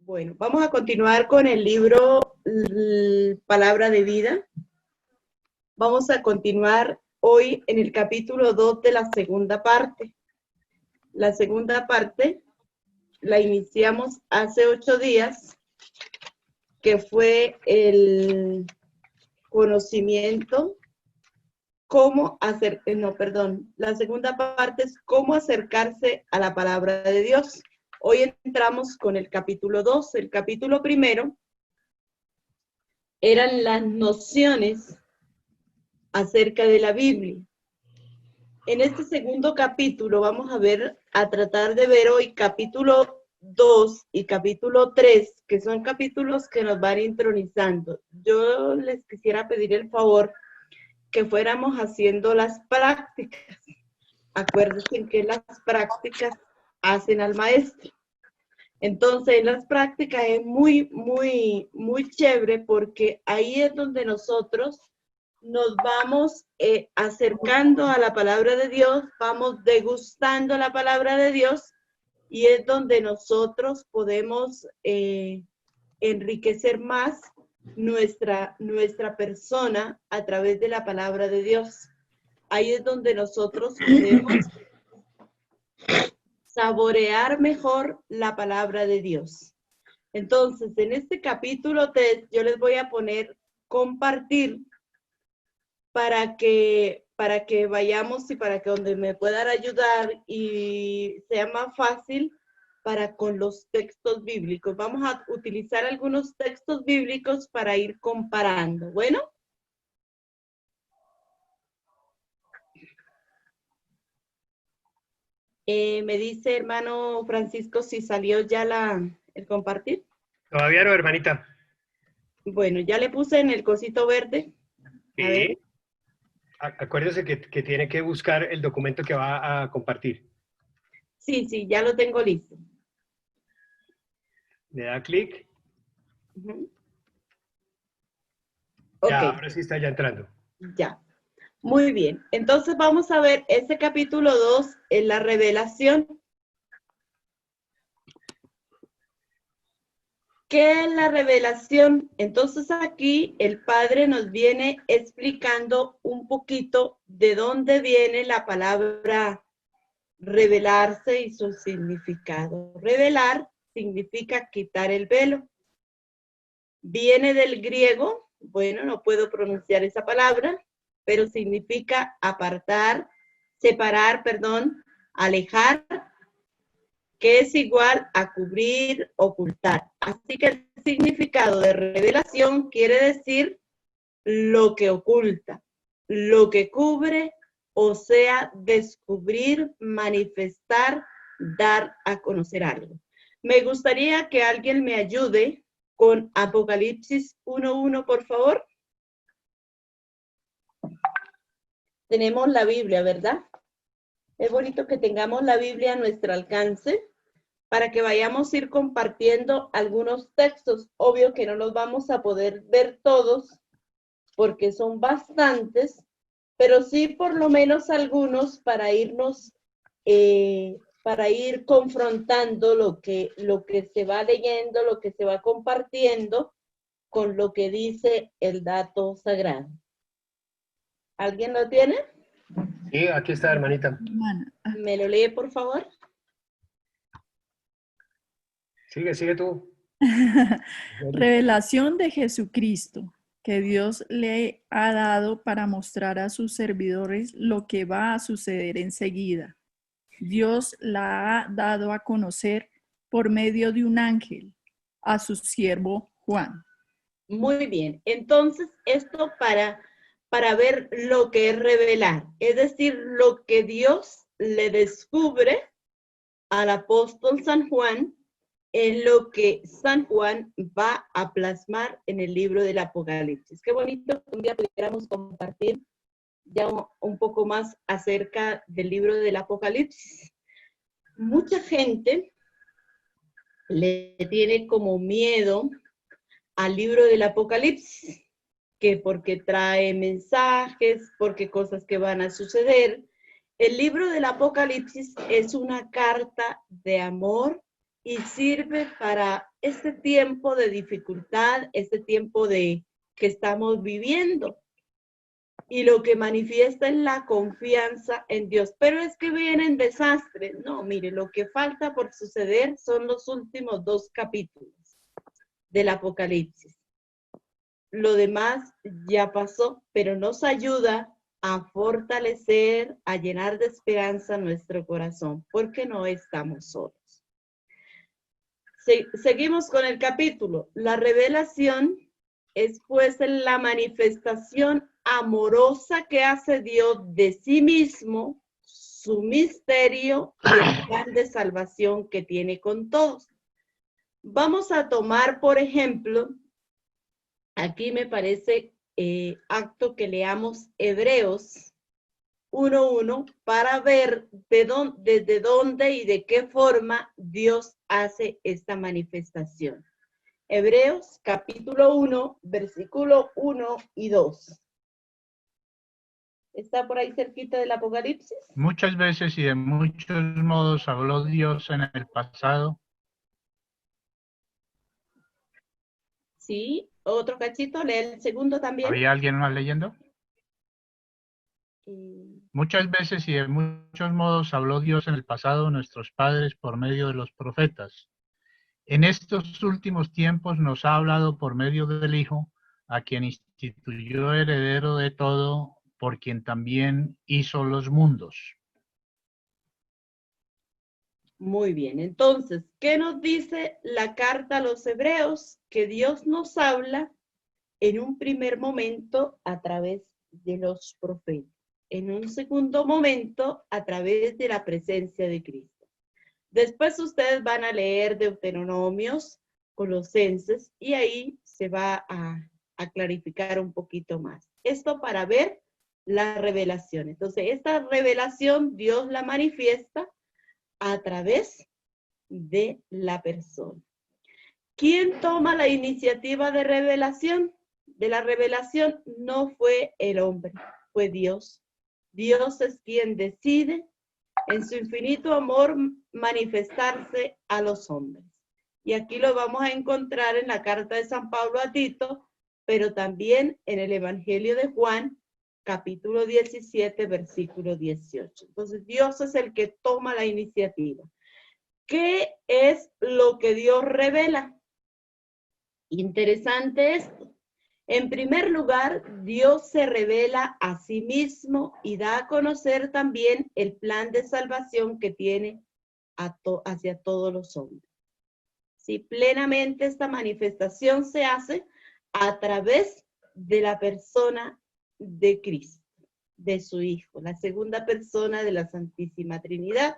Bueno, vamos a continuar con el libro Palabra de Vida. Vamos a continuar hoy en el capítulo 2 de la segunda parte. La segunda parte la iniciamos hace 8 días, que fue el conocimiento, la segunda parte es cómo acercarse a la palabra de Dios. Hoy entramos con el capítulo 2. El capítulo primero eran las nociones acerca de la Biblia. En este segundo capítulo vamos a tratar de ver hoy capítulo 2 y capítulo 3, que son capítulos que nos van intronizando. Yo les quisiera pedir el favor que fuéramos haciendo las prácticas. Acuérdense que las prácticas hacen al maestro. Entonces, las prácticas es muy chévere porque ahí es donde nosotros nos vamos acercando a la palabra de Dios, vamos degustando la palabra de Dios y es donde nosotros podemos enriquecer más nuestra persona a través de la palabra de Dios. Ahí es donde nosotros podemos saborear mejor la palabra de Dios. Entonces, en este capítulo 3, yo les voy a poner compartir para que vayamos y para que donde me puedan ayudar y sea más fácil para con los textos bíblicos. Vamos a utilizar algunos textos bíblicos para ir comparando. Bueno. Me dice hermano Francisco si salió ya el compartir. Todavía no, hermanita. Bueno, ya le puse en el cosito verde. A ver. Acuérdese que tiene que buscar el documento que va a compartir. Sí, ya lo tengo listo. Le da clic. Ok. Ya, ahora sí está ya entrando. Ya. Muy bien. Entonces vamos a ver este capítulo 2 en la revelación. ¿Qué es la revelación? Entonces aquí el Padre nos viene explicando un poquito de dónde viene la palabra revelarse y su significado. Revelar significa quitar el velo. Viene del griego, bueno, no puedo pronunciar esa palabra, pero significa apartar, separar, alejar, que es igual a cubrir, ocultar. Así que el significado de revelación quiere decir lo que oculta, lo que cubre, o sea, descubrir, manifestar, dar a conocer algo. Me gustaría que alguien me ayude con Apocalipsis 1:1, por favor. Tenemos la Biblia, ¿verdad? Es bonito que tengamos la Biblia a nuestro alcance para que vayamos a ir compartiendo algunos textos. Obvio que no los vamos a poder ver todos porque son bastantes, pero sí por lo menos algunos para irnos, para ir confrontando lo que se va leyendo, lo que se va compartiendo con lo que dice el dato sagrado. ¿Alguien lo tiene? Sí, aquí está, hermanita. ¿Me lo lee, por favor? Sigue tú. Revelación de Jesucristo, que Dios le ha dado para mostrar a sus servidores lo que va a suceder enseguida. Dios la ha dado a conocer por medio de un ángel a su siervo Juan. Muy bien. Entonces, esto para ver lo que es revelar, es decir, lo que Dios le descubre al apóstol San Juan en lo que San Juan va a plasmar en el libro del Apocalipsis. Qué bonito que un día pudiéramos compartir ya un poco más acerca del libro del Apocalipsis. Mucha gente le tiene como miedo al libro del Apocalipsis, que porque trae mensajes, porque cosas que van a suceder. El libro del Apocalipsis es una carta de amor y sirve para este tiempo de dificultad, este tiempo que estamos viviendo. Y lo que manifiesta es la confianza en Dios. Pero es que vienen desastres. No, mire, lo que falta por suceder son los últimos 2 capítulos del Apocalipsis. Lo demás ya pasó, pero nos ayuda a fortalecer, a llenar de esperanza nuestro corazón, porque no estamos solos. Seguimos con el capítulo. La revelación es pues la manifestación amorosa que hace Dios de sí mismo, su misterio y el plan de salvación que tiene con todos. Vamos a tomar, por ejemplo, aquí me parece apto que leamos Hebreos 1:1 para ver desde dónde y de qué forma Dios hace esta manifestación. Hebreos capítulo 1, versículo 1 y 2. ¿Está por ahí cerquita del Apocalipsis? Muchas veces y de muchos modos habló Dios en el pasado. Sí, otro cachito, lee el segundo también. ¿Había alguien más leyendo? Muchas veces y de muchos modos habló Dios en el pasado a nuestros padres por medio de los profetas. En estos últimos tiempos nos ha hablado por medio del Hijo, a quien instituyó heredero de todo, por quien también hizo los mundos. Muy bien, entonces, ¿qué nos dice la carta a los hebreos? Que Dios nos habla en un primer momento a través de los profetas, en un segundo momento a través de la presencia de Cristo. Después ustedes van a leer Deuteronomios, Colosenses, y ahí se va a clarificar un poquito más. Esto para ver la revelación. Entonces, esta revelación Dios la manifiesta a través de la persona. ¿Quién toma la iniciativa de revelación? De la revelación no fue el hombre, fue Dios. Dios es quien decide en su infinito amor manifestarse a los hombres. Y aquí lo vamos a encontrar en la carta de San Pablo a Tito, pero también en el Evangelio de Juan, capítulo 17, versículo 18. Entonces, Dios es el que toma la iniciativa. ¿Qué es lo que Dios revela? Interesante esto. En primer lugar, Dios se revela a sí mismo y da a conocer también el plan de salvación que tiene hacia todos los hombres. Sí, plenamente esta manifestación se hace a través de la persona de Cristo, de su Hijo, la segunda persona de la Santísima Trinidad.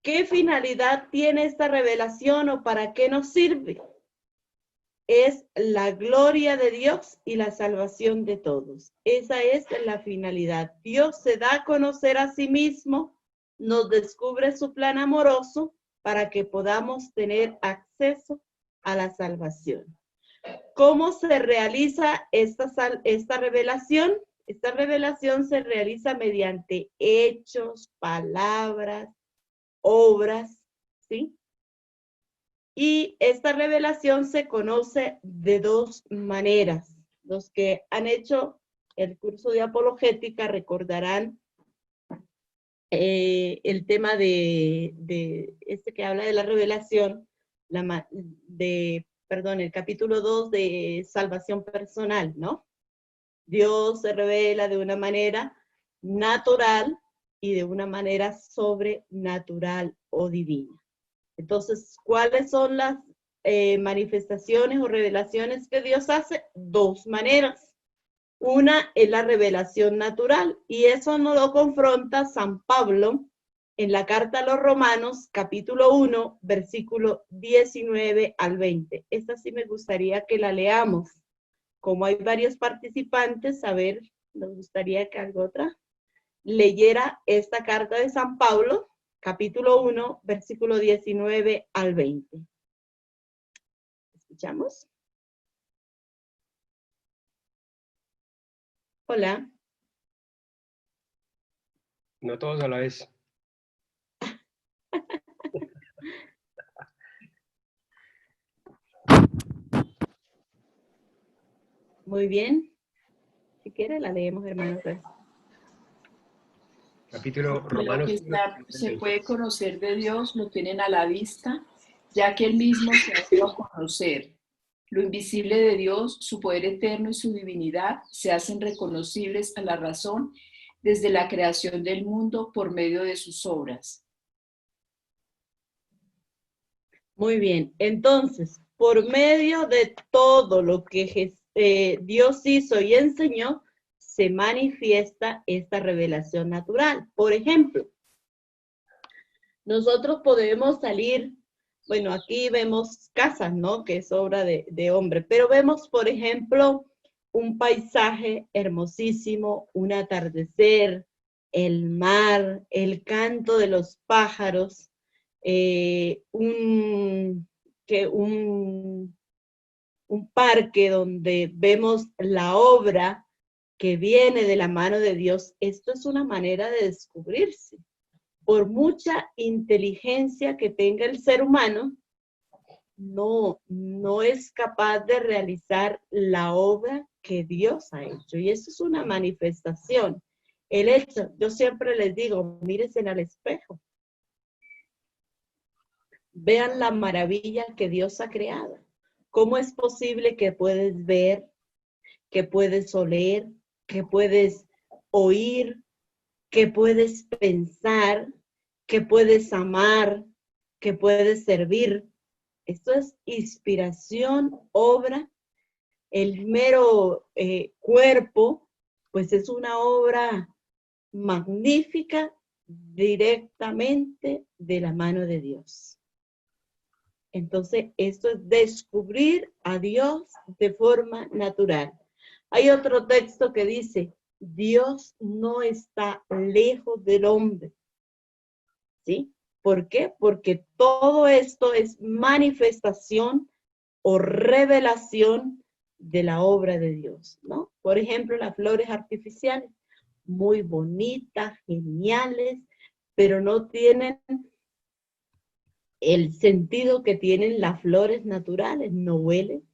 ¿Qué finalidad tiene esta revelación o para qué nos sirve? Es la gloria de Dios y la salvación de todos. Esa es la finalidad. Dios se da a conocer a sí mismo, nos descubre su plan amoroso para que podamos tener acceso a la salvación. ¿Cómo se realiza esta revelación? Esta revelación se realiza mediante hechos, palabras, obras, ¿sí? Y esta revelación se conoce de 2 maneras. Los que han hecho el curso de apologética recordarán el tema de este que habla de la revelación, el capítulo 2 de salvación personal, ¿no? Dios se revela de una manera natural y de una manera sobrenatural o divina. Entonces, ¿cuáles son las manifestaciones o revelaciones que Dios hace? 2 maneras. Una es la revelación natural, y eso nos lo confronta San Pablo en la carta a los Romanos, capítulo 1, versículo 19 al 20. Esta sí me gustaría que la leamos. Como hay varios participantes, a ver, nos gustaría que algo otra leyera esta carta de San Pablo, capítulo 1, versículo 19 al 20. ¿Escuchamos? Hola. No todos a la vez. Muy bien. Si quiere, la leemos, hermano. Capítulo Que lo Romanos que 1. se puede conocer de Dios lo tienen a la vista, ya que Él mismo se ha dado a conocer. Lo invisible de Dios, su poder eterno y su divinidad, se hacen reconocibles a la razón desde la creación del mundo por medio de sus obras. Muy bien. Entonces, por medio de todo lo que Dios hizo y enseñó, se manifiesta esta revelación natural. Por ejemplo, nosotros podemos salir, bueno, aquí vemos casas, ¿no? Que es obra de hombre, pero vemos, por ejemplo, un paisaje hermosísimo, un atardecer, el mar, el canto de los pájaros, un parque donde vemos la obra que viene de la mano de Dios. Esto es una manera de descubrirse. Por mucha inteligencia que tenga el ser humano, no es capaz de realizar la obra que Dios ha hecho. Y eso es una manifestación. El hecho, yo siempre les digo, mírense al espejo. Vean la maravilla que Dios ha creado. ¿Cómo es posible que puedes ver, que puedes oler, que puedes oír, que puedes pensar, que puedes amar, que puedes servir? Esto es inspiración, obra. El mero cuerpo, pues es una obra magnífica directamente de la mano de Dios. Entonces, esto es descubrir a Dios de forma natural. Hay otro texto que dice, Dios no está lejos del hombre. ¿Sí? ¿Por qué? Porque todo esto es manifestación o revelación de la obra de Dios, ¿no? Por ejemplo, las flores artificiales, muy bonitas, geniales, pero no tienen el sentido que tienen las flores naturales, no huelen,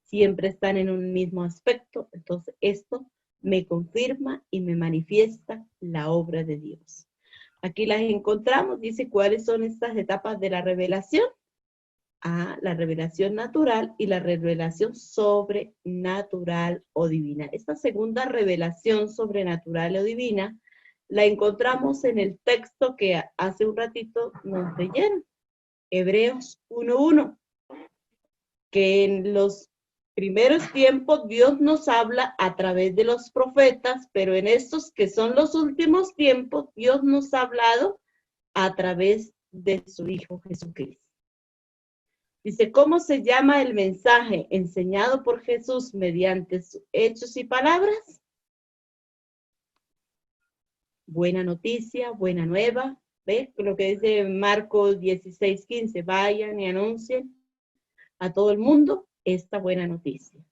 siempre están en un mismo aspecto. Entonces, esto me confirma y me manifiesta la obra de Dios. Aquí las encontramos, dice cuáles son estas etapas de la revelación. La revelación natural y la revelación sobrenatural o divina. Esta segunda revelación sobrenatural o divina la encontramos en el texto que hace un ratito nos leyeron, Hebreos 1:1, que en los primeros tiempos Dios nos habla a través de los profetas, pero en estos que son los últimos tiempos, Dios nos ha hablado a través de su Hijo Jesucristo. Dice, ¿cómo se llama el mensaje enseñado por Jesús mediante sus hechos y palabras? Buena noticia, buena nueva. ¿Ve? Lo que dice Marcos 16:15, vayan y anuncien a todo el mundo esta buena noticia.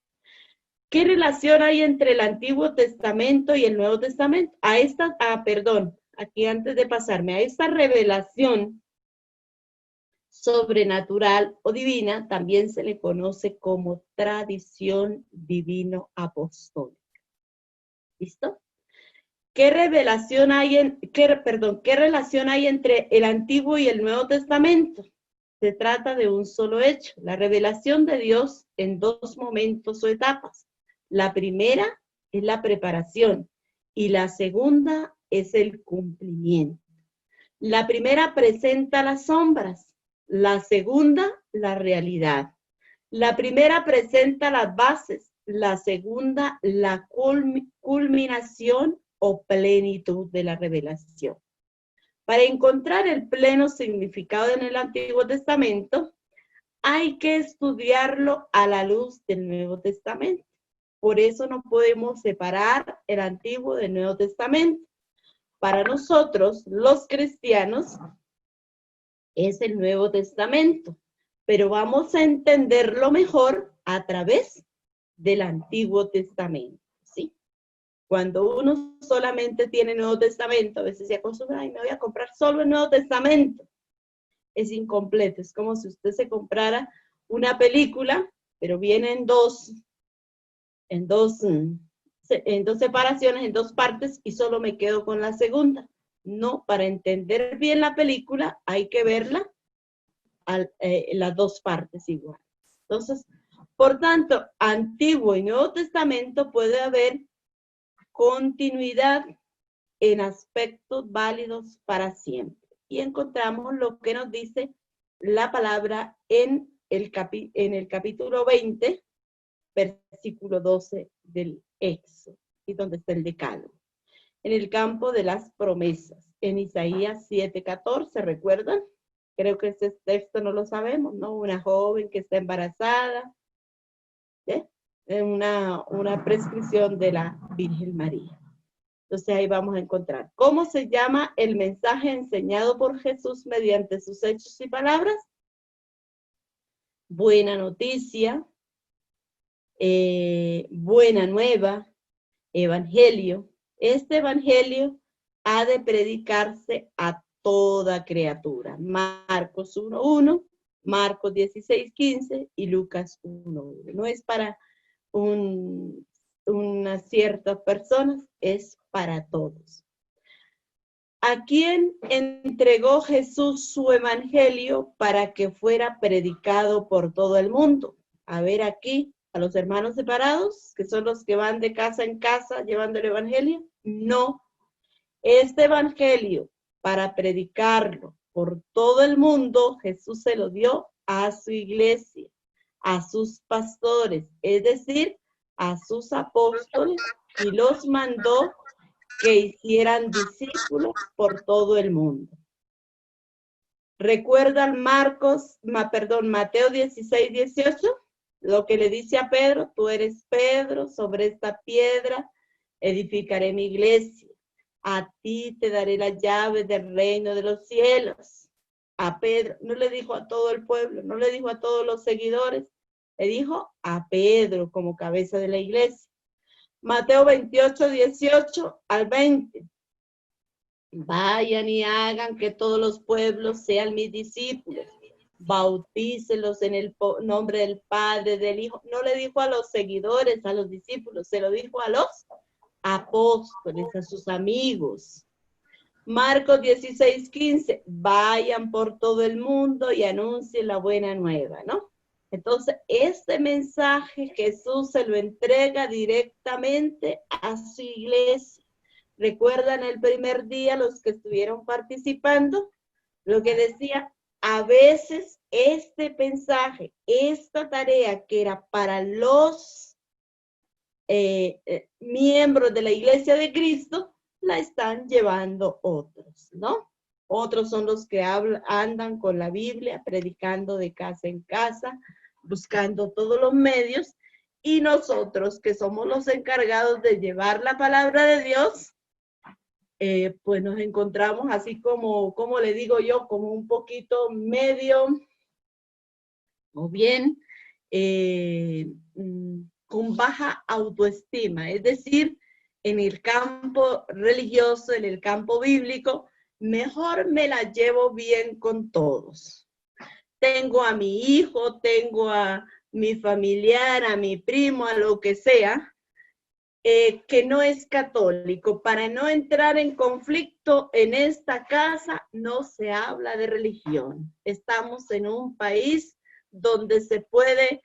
¿Qué relación hay entre el Antiguo Testamento y el Nuevo Testamento? Aquí antes de pasarme a esta revelación sobrenatural o divina, también se le conoce como tradición divino-apostólica. ¿Listo? ¿Qué relación hay entre el Antiguo y el Nuevo Testamento? Se trata de un solo hecho, la revelación de Dios en dos momentos o etapas. La primera es la preparación y la segunda es el cumplimiento. La primera presenta las sombras, la segunda, la realidad. La primera presenta las bases, la segunda, la culminación o plenitud de la revelación. Para encontrar el pleno significado en el Antiguo Testamento, hay que estudiarlo a la luz del Nuevo Testamento. Por eso no podemos separar el Antiguo del Nuevo Testamento. Para nosotros, los cristianos, es el Nuevo Testamento, pero vamos a entenderlo mejor a través del Antiguo Testamento, ¿sí? Cuando uno solamente tiene Nuevo Testamento, a veces se acostumbra, me voy a comprar solo el Nuevo Testamento. Es incompleto, es como si usted se comprara una película, pero vienen dos en dos separaciones, en dos partes, y solo me quedo con la segunda. No, para entender bien la película hay que verla las dos partes igual. Entonces, por tanto, Antiguo y Nuevo Testamento puede haber continuidad en aspectos válidos para siempre. Y encontramos lo que nos dice la palabra en el capítulo 20, versículo 12 del Éxodo, y donde está el decálogo. En el campo de las promesas, en Isaías 7:14, ¿recuerdan? Creo que ese texto no lo sabemos, ¿no? Una joven que está embarazada, ¿sí? Una prescripción de la Virgen María. Entonces ahí vamos a encontrar. ¿Cómo se llama el mensaje enseñado por Jesús mediante sus hechos y palabras? Buena noticia, buena nueva, evangelio. Este evangelio ha de predicarse a toda criatura. Marcos 1:1, Marcos 16:15 y Lucas 1:1. No es para unas ciertas personas, es para todos. ¿A quién entregó Jesús su evangelio para que fuera predicado por todo el mundo? A ver aquí, a los hermanos separados, que son los que van de casa en casa llevando el evangelio. No, este evangelio, para predicarlo por todo el mundo, Jesús se lo dio a su iglesia, a sus pastores, es decir, a sus apóstoles, y los mandó que hicieran discípulos por todo el mundo. ¿Recuerdan Mateo 16:18? Lo que le dice a Pedro: tú eres Pedro, sobre esta piedra edificaré mi iglesia. A ti te daré la llave del reino de los cielos. A Pedro, no le dijo a todo el pueblo, no le dijo a todos los seguidores, le dijo a Pedro como cabeza de la iglesia. Mateo 28:18 al 20. Vayan y hagan que todos los pueblos sean mis discípulos. Bautícelos en el nombre del Padre, del Hijo. No le dijo a los seguidores, a los discípulos, se lo dijo a los apóstoles, a sus amigos. Marcos 16:15. Vayan por todo el mundo y anuncien la buena nueva, ¿no? Entonces, este mensaje Jesús se lo entrega directamente a su iglesia. ¿Recuerdan el primer día los que estuvieron participando? Lo que decía, a veces este mensaje, esta tarea que era para los miembros de la iglesia de Cristo, la están llevando otros, ¿no? Otros son los que andan con la Biblia, predicando de casa en casa, buscando todos los medios, y nosotros que somos los encargados de llevar la palabra de Dios, pues nos encontramos así como le digo yo, como un poquito medio, o bien con baja autoestima, es decir, en el campo religioso, en el campo bíblico, mejor me la llevo bien con todos. Tengo a mi hijo, tengo a mi familiar, a mi primo, a lo que sea, que no es católico. Para no entrar en conflicto en esta casa, no se habla de religión. Estamos en un país donde se puede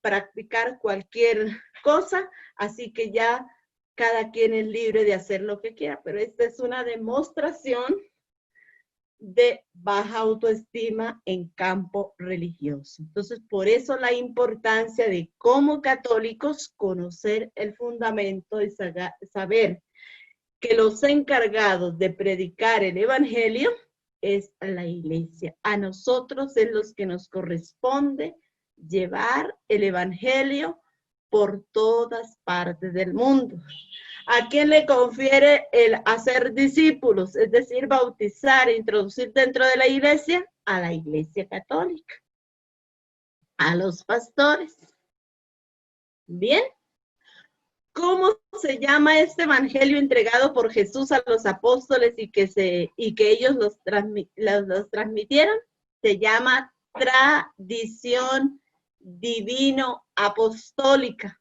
practicar cualquier cosa, así que ya cada quien es libre de hacer lo que quiera, pero esta es una demostración de baja autoestima en campo religioso. Entonces, por eso la importancia de como católicos conocer el fundamento y saber que los encargados de predicar el evangelio es la iglesia. A nosotros es los que nos corresponde llevar el evangelio por todas partes del mundo. ¿A quién le confiere el hacer discípulos? Es decir, bautizar, introducir dentro de la iglesia, a la iglesia católica, a los pastores. Bien. ¿Cómo se llama este evangelio entregado por Jesús a los apóstoles y que ellos los transmitieron? Se llama tradición divino apostólica.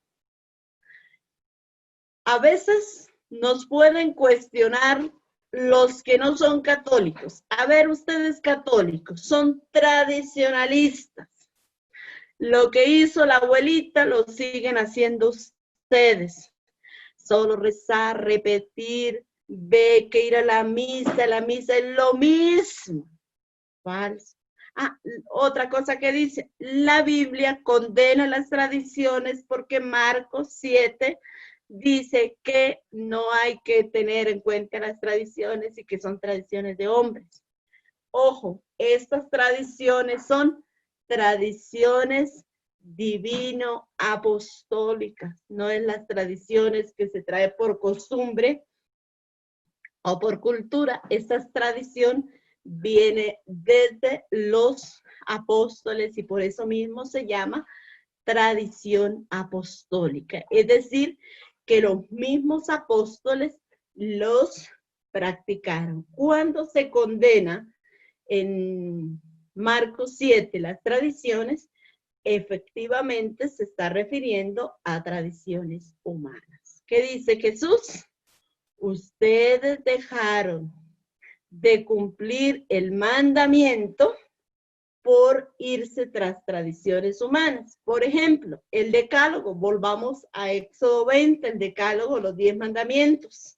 A veces nos pueden cuestionar los que no son católicos. A ver, ustedes católicos, son tradicionalistas. Lo que hizo la abuelita lo siguen haciendo ustedes. Solo rezar, repetir, ve que ir a la misa es lo mismo. Falso. Otra cosa que dice, la Biblia condena las tradiciones porque Marcos 7 dice que no hay que tener en cuenta las tradiciones y que son tradiciones de hombres. Ojo, estas tradiciones son tradiciones divino-apostólicas, no es las tradiciones que se trae por costumbre o por cultura. Esta tradición viene desde los apóstoles y por eso mismo se llama tradición apostólica. Es decir, que los mismos apóstoles los practicaron. Cuando se condena en Marcos 7 las tradiciones, efectivamente se está refiriendo a tradiciones humanas. ¿Qué dice Jesús? Ustedes dejaron de cumplir el mandamiento por irse tras tradiciones humanas. Por ejemplo, el decálogo, volvamos a Éxodo 20, el decálogo, los 10 mandamientos.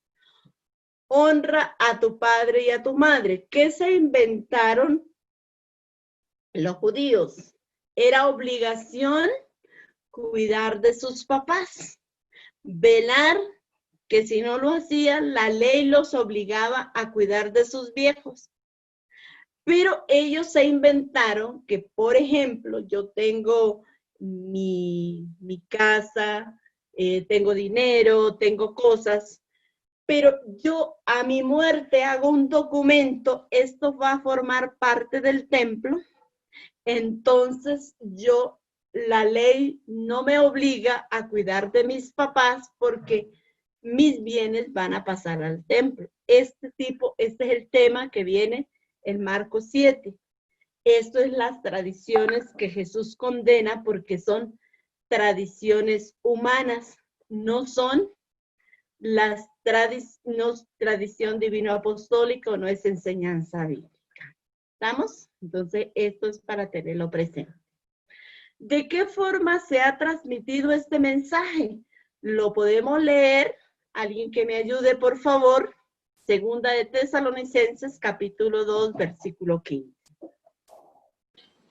Honra a tu padre y a tu madre. ¿Qué se inventaron los judíos? Era obligación cuidar de sus papás, velar que si no lo hacían, la ley los obligaba a cuidar de sus viejos. Pero ellos se inventaron que, por ejemplo, yo tengo mi casa, tengo dinero, tengo cosas, pero yo a mi muerte hago un documento, esto va a formar parte del templo, entonces la ley no me obliga a cuidar de mis papás porque mis bienes van a pasar al templo. Este es el tema que viene en Marcos 7. Esto es las tradiciones que Jesús condena porque son tradiciones humanas, no son las tradición divino apostólica, no es enseñanza bíblica. ¿Estamos? Entonces, esto es para tenerlo presente. ¿De qué forma se ha transmitido este mensaje? Lo podemos leer. Alguien que me ayude, por favor. Segunda de Tesalonicenses, capítulo 2, versículo 15.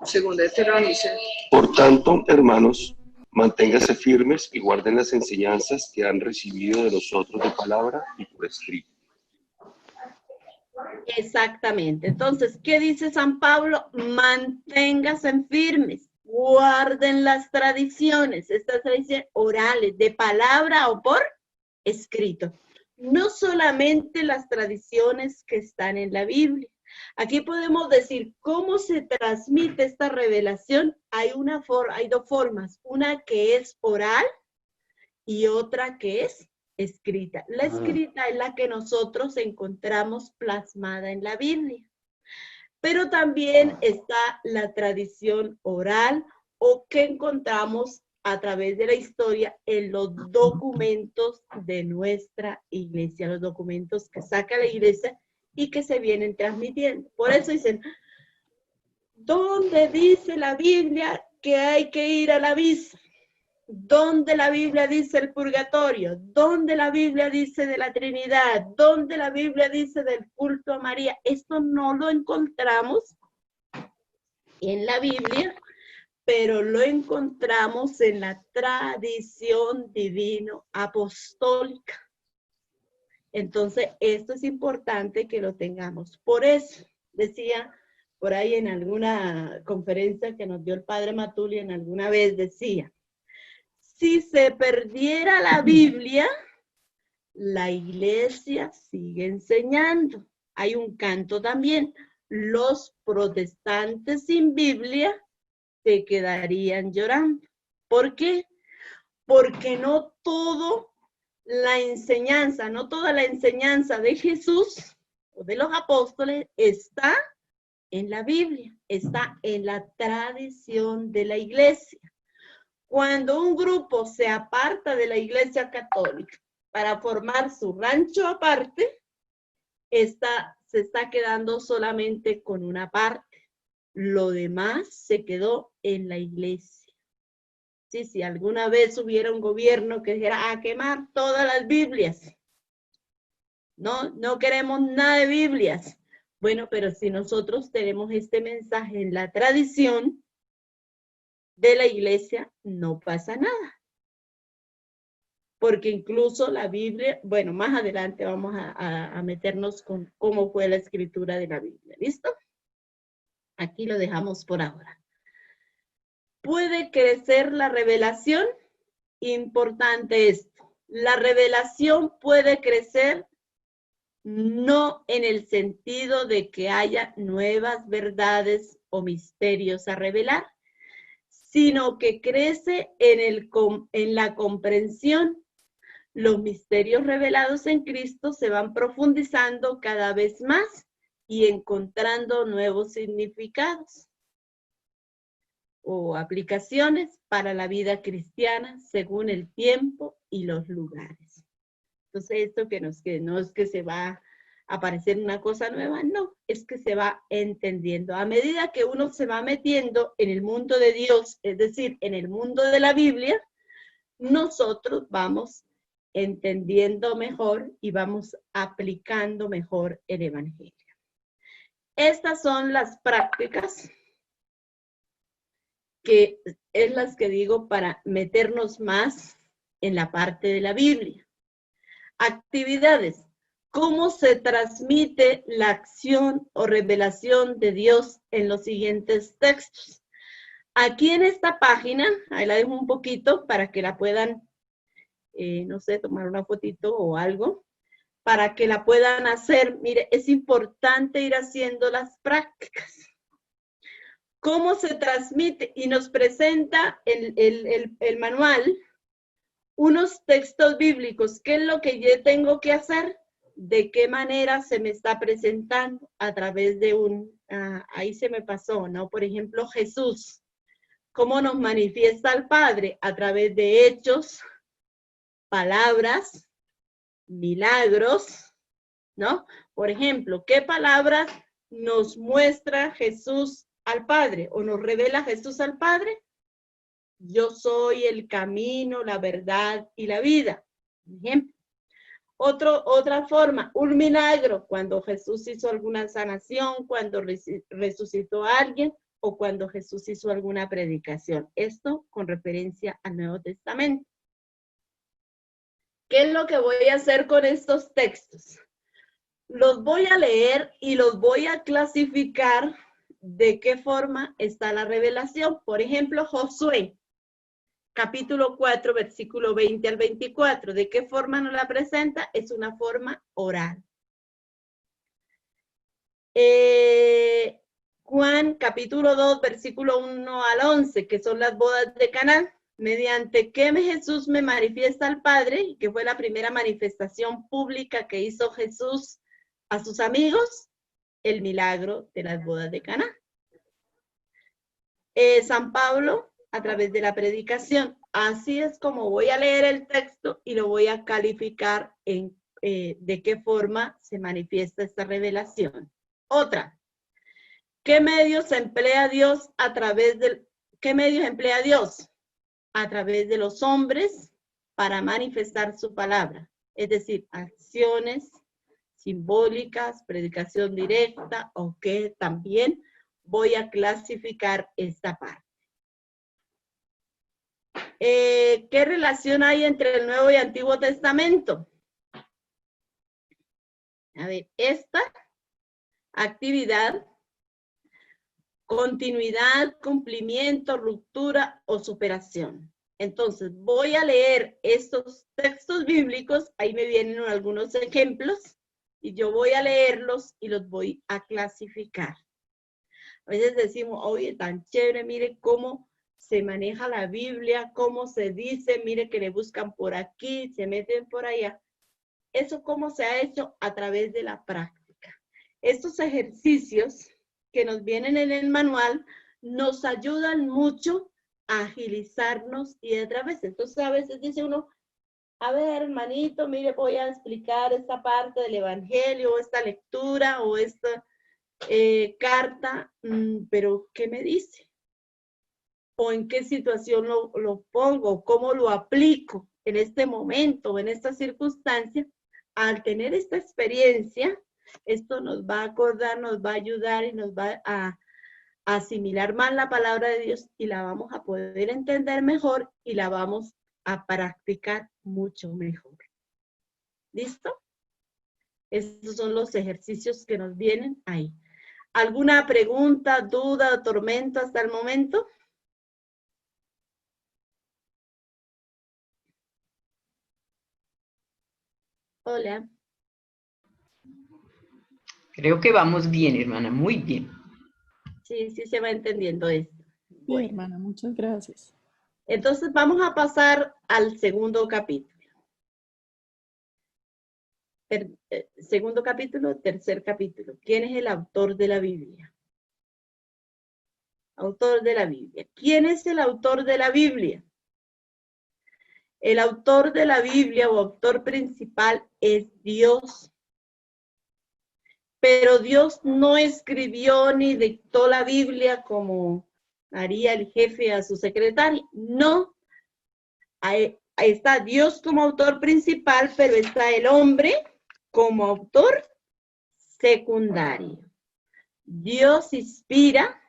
Segunda de Tesalonicenses. Por tanto, hermanos, manténganse firmes y guarden las enseñanzas que han recibido de nosotros de palabra y por escrito. Exactamente. Entonces, ¿qué dice San Pablo? Manténganse firmes, guarden las tradiciones, estas tradiciones orales, de palabra o por escrito. No solamente las tradiciones que están en la Biblia. Aquí podemos decir cómo se transmite esta revelación. Hay dos formas, una que es oral y otra que es escrita. La escrita es la que nosotros encontramos plasmada en la Biblia. Pero también está la tradición oral o que encontramos a través de la historia en los documentos de nuestra iglesia, los documentos que saca la iglesia y que se vienen transmitiendo. Por eso dicen, ¿dónde dice la Biblia que hay que ir a la misa? ¿Dónde la Biblia dice el purgatorio? ¿Dónde la Biblia dice de la Trinidad? ¿Dónde la Biblia dice del culto a María? Esto no lo encontramos en la Biblia, pero lo encontramos en la tradición divino apostólica. Entonces, esto es importante que lo tengamos. Por eso, decía por ahí en alguna conferencia que nos dio el padre Matuli, en alguna vez decía, si se perdiera la Biblia, la iglesia sigue enseñando. Hay un canto también, los protestantes sin Biblia se quedarían llorando. ¿Por qué? Porque no toda la enseñanza de Jesús o de los apóstoles está en la Biblia, está en la tradición de la iglesia. Cuando un grupo se aparta de la Iglesia Católica para formar su rancho aparte, se está quedando solamente con una parte. Lo demás se quedó en la iglesia. Sí, si alguna vez hubiera un gobierno que dijera a quemar todas las Biblias. No queremos nada de Biblias. Bueno, pero si nosotros tenemos este mensaje en la tradición de la iglesia, no pasa nada. Porque incluso la Biblia, bueno, más adelante vamos a meternos con cómo fue la escritura de la Biblia. ¿Listo? Aquí lo dejamos por ahora. ¿Puede crecer la revelación? Importante esto. La revelación puede crecer no en el sentido de que haya nuevas verdades o misterios a revelar, sino que crece en la comprensión. Los misterios revelados en Cristo se van profundizando cada vez más y encontrando nuevos significados o aplicaciones para la vida cristiana según el tiempo y los lugares. Entonces, esto que no es que se va a aparecer una cosa nueva, no, es que se va entendiendo. A medida que uno se va metiendo en el mundo de Dios, es decir, en el mundo de la Biblia, nosotros vamos entendiendo mejor y vamos aplicando mejor el Evangelio. Estas son las prácticas que es las que digo para meternos más en la parte de la Biblia. Actividades. ¿Cómo se transmite la acción o revelación de Dios en los siguientes textos? Aquí en esta página, ahí la dejo un poquito para que la puedan, no sé, tomar una fotito o algo, para que la puedan hacer. Mire, es importante ir haciendo las prácticas. ¿Cómo se transmite? Y nos presenta el manual unos textos bíblicos. ¿Qué es lo que yo tengo que hacer? ¿De qué manera se me está presentando? A través de ahí se me pasó, ¿no? Por ejemplo, Jesús. ¿Cómo nos manifiesta al Padre? A través de hechos, palabras, milagros, ¿no? Por ejemplo, ¿qué palabras nos muestra Jesús al Padre o nos revela Jesús al Padre? Yo soy el camino, la verdad y la vida. Por ejemplo. Otra forma, un milagro, cuando Jesús hizo alguna sanación, cuando resucitó a alguien o cuando Jesús hizo alguna predicación. Esto con referencia al Nuevo Testamento. ¿Qué es lo que voy a hacer con estos textos? Los voy a leer y los voy a clasificar de qué forma está la revelación. Por ejemplo, Josué. Capítulo 4, versículo 20 al 24. ¿De qué forma nos la presenta? Es una forma oral. Juan, capítulo 2, versículo 1 al 11, que son las bodas de Caná. Mediante que Jesús me manifiesta al Padre, que fue la primera manifestación pública que hizo Jesús a sus amigos, el milagro de las bodas de Caná. San Pablo, a través de la predicación. Así es como voy a leer el texto y lo voy a calificar en de qué forma se manifiesta esta revelación. Otra, ¿qué medios emplea Dios a través del, qué medios emplea Dios? A través de los hombres para manifestar su palabra, es decir, acciones simbólicas, predicación directa, o que también voy a clasificar esta parte. ¿Qué relación hay entre el Nuevo y Antiguo Testamento? A ver, esta actividad, continuidad, cumplimiento, ruptura o superación. Entonces, voy a leer estos textos bíblicos, ahí me vienen algunos ejemplos, y yo voy a leerlos y los voy a clasificar. A veces decimos, oye, tan chévere, mire cómo se maneja la Biblia, cómo se dice, mire que le buscan por aquí, se meten por allá. Eso cómo se ha hecho a través de la práctica. Estos ejercicios que nos vienen en el manual nos ayudan mucho agilizarnos y otra vez. Entonces a veces dice uno, a ver, hermanito, mire, voy a explicar esta parte del Evangelio, o esta lectura, o esta carta, pero ¿qué me dice? ¿O en qué situación lo pongo? ¿Cómo lo aplico en este momento, en esta circunstancia? Al tener esta experiencia, esto nos va a acordar, nos va a ayudar y nos va a asimilar más la palabra de Dios y la vamos a poder entender mejor y la vamos a practicar mucho mejor. ¿Listo? Estos son los ejercicios que nos vienen ahí. ¿Alguna pregunta, duda o tormento hasta el momento? Hola. Creo que vamos bien, hermana, muy bien. Sí, sí se va entendiendo esto. Sí, Bueno, hermana, muchas gracias. entonces vamos a pasar al segundo capítulo. Segundo capítulo, tercer capítulo. ¿Quién es el autor de la Biblia? Autor de la Biblia. ¿Quién es el autor de la Biblia? El autor de la Biblia o autor principal es Dios. Pero Dios no escribió ni dictó la Biblia como haría el jefe a su secretario. No. Ahí está Dios como autor principal, pero está el hombre como autor secundario. Dios inspira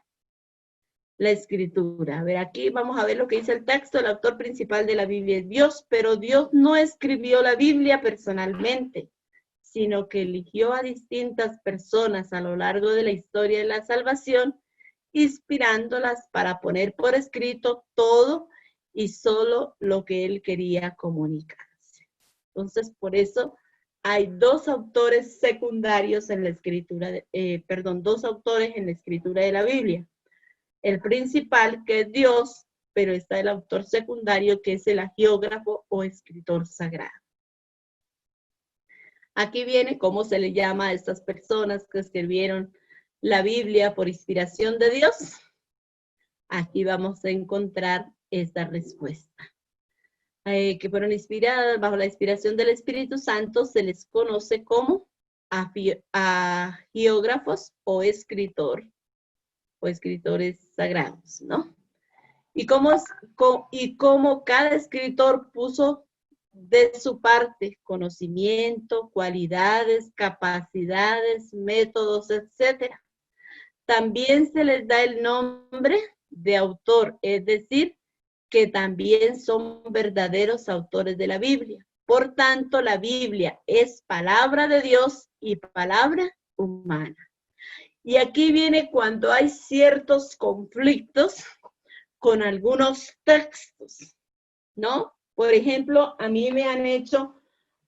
la escritura. A ver, aquí vamos a ver lo que dice el texto. El autor principal de la Biblia es Dios, pero Dios no escribió la Biblia personalmente, sino que eligió a distintas personas a lo largo de la historia de la salvación, inspirándolas para poner por escrito todo y solo lo que él quería comunicarse. Entonces, por eso hay dos autores secundarios en la escritura, dos autores en la escritura de la Biblia. El principal, que es Dios, pero está el autor secundario, que es el hagiógrafo o escritor sagrado. Aquí viene cómo se le llama a estas personas que escribieron la Biblia por inspiración de Dios. Aquí vamos a encontrar esta respuesta. Que fueron inspiradas bajo la inspiración del Espíritu Santo, se les conoce como hagiógrafos o escritores sagrados, ¿no? Y cómo cada escritor puso de su parte conocimiento, cualidades, capacidades, métodos, etcétera. También se les da el nombre de autor, es decir, que también son verdaderos autores de la Biblia. Por tanto, la Biblia es palabra de Dios y palabra humana. Y aquí viene cuando hay ciertos conflictos con algunos textos, ¿no? Por ejemplo, a mí me han hecho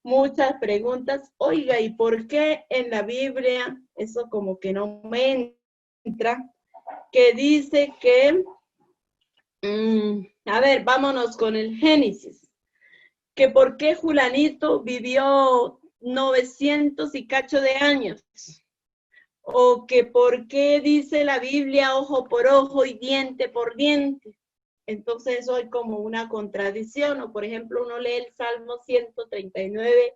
muchas preguntas. Oiga, ¿y por qué en la Biblia, eso como que no me entra, que dice que, a ver, vámonos con el Génesis, que por qué Julanito vivió 900 y cacho de años? O que por qué dice la Biblia ojo por ojo y diente por diente. Entonces eso hay como una contradicción. O por ejemplo, uno lee el Salmo 139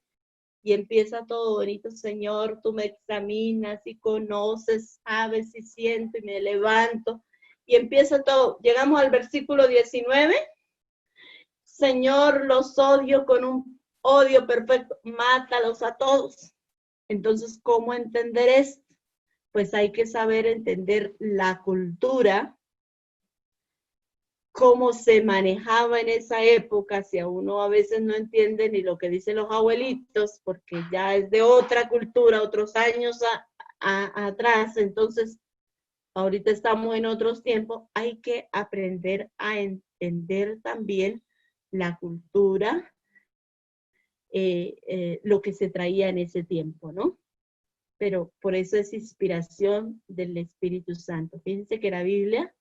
y empieza todo bonito: Señor, tú me examinas y conoces, sabes y siento y me levanto. Y empieza todo. Llegamos al versículo 19. Señor, los odio con un odio perfecto. Mátalos a todos. Entonces, ¿cómo entender esto? Pues hay que saber entender la cultura, cómo se manejaba en esa época. Si a uno a veces no entiende ni lo que dicen los abuelitos, porque ya es de otra cultura, otros años atrás, entonces ahorita estamos en otros tiempos, hay que aprender a entender también la cultura, lo que se traía en ese tiempo, ¿no? Pero por eso es inspiración del Espíritu Santo. Fíjense que la Biblia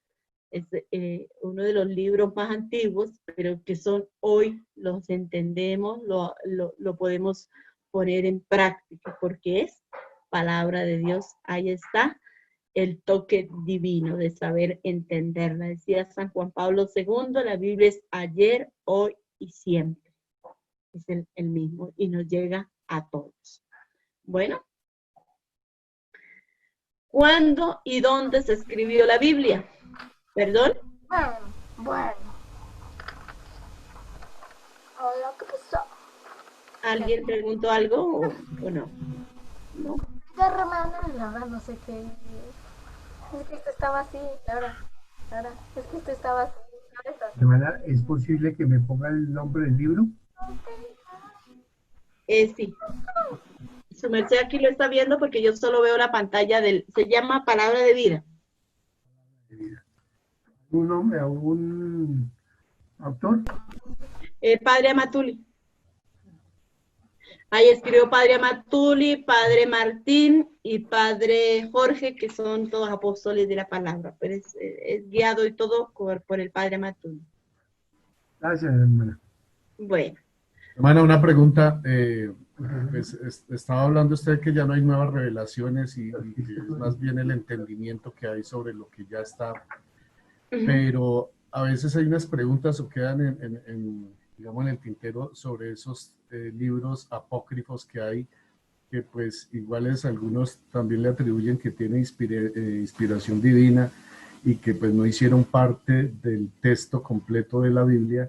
es uno de los libros más antiguos, pero que son hoy, los entendemos, lo podemos poner en práctica, porque es palabra de Dios. Ahí está el toque divino de saber entenderla. Decía San Juan Pablo II, la Biblia es ayer, hoy y siempre. Es el mismo y nos llega a todos. Bueno, ¿cuándo y dónde se escribió la Biblia? ¿Perdón? Bueno. Hola, ¿qué pasó? ¿Alguien preguntó algo o no? ¿No? Ya, hermana, la verdad no sé qué. Es que esto estaba así, ahora. Es que esto estaba así. Hermana, ¿es posible que me ponga el nombre del libro? Sí. Su merced aquí lo está viendo porque yo solo veo la pantalla se llama Palabra de Vida. ¿Un nombre, algún autor? Padre Amatuli. Ahí escribió Padre Amatuli, Padre Martín y Padre Jorge, que son todos apóstoles de la palabra, pero es guiado y todo por el Padre Amatuli. Gracias, hermana. Bueno. Hermana, una pregunta. Pues, estaba hablando usted que ya no hay nuevas revelaciones y que es más bien el entendimiento que hay sobre lo que ya está. Pero a veces hay unas preguntas o quedan digamos, en el tintero sobre esos libros apócrifos que hay, que pues iguales algunos también le atribuyen que tiene inspiración divina y que pues no hicieron parte del texto completo de la Biblia.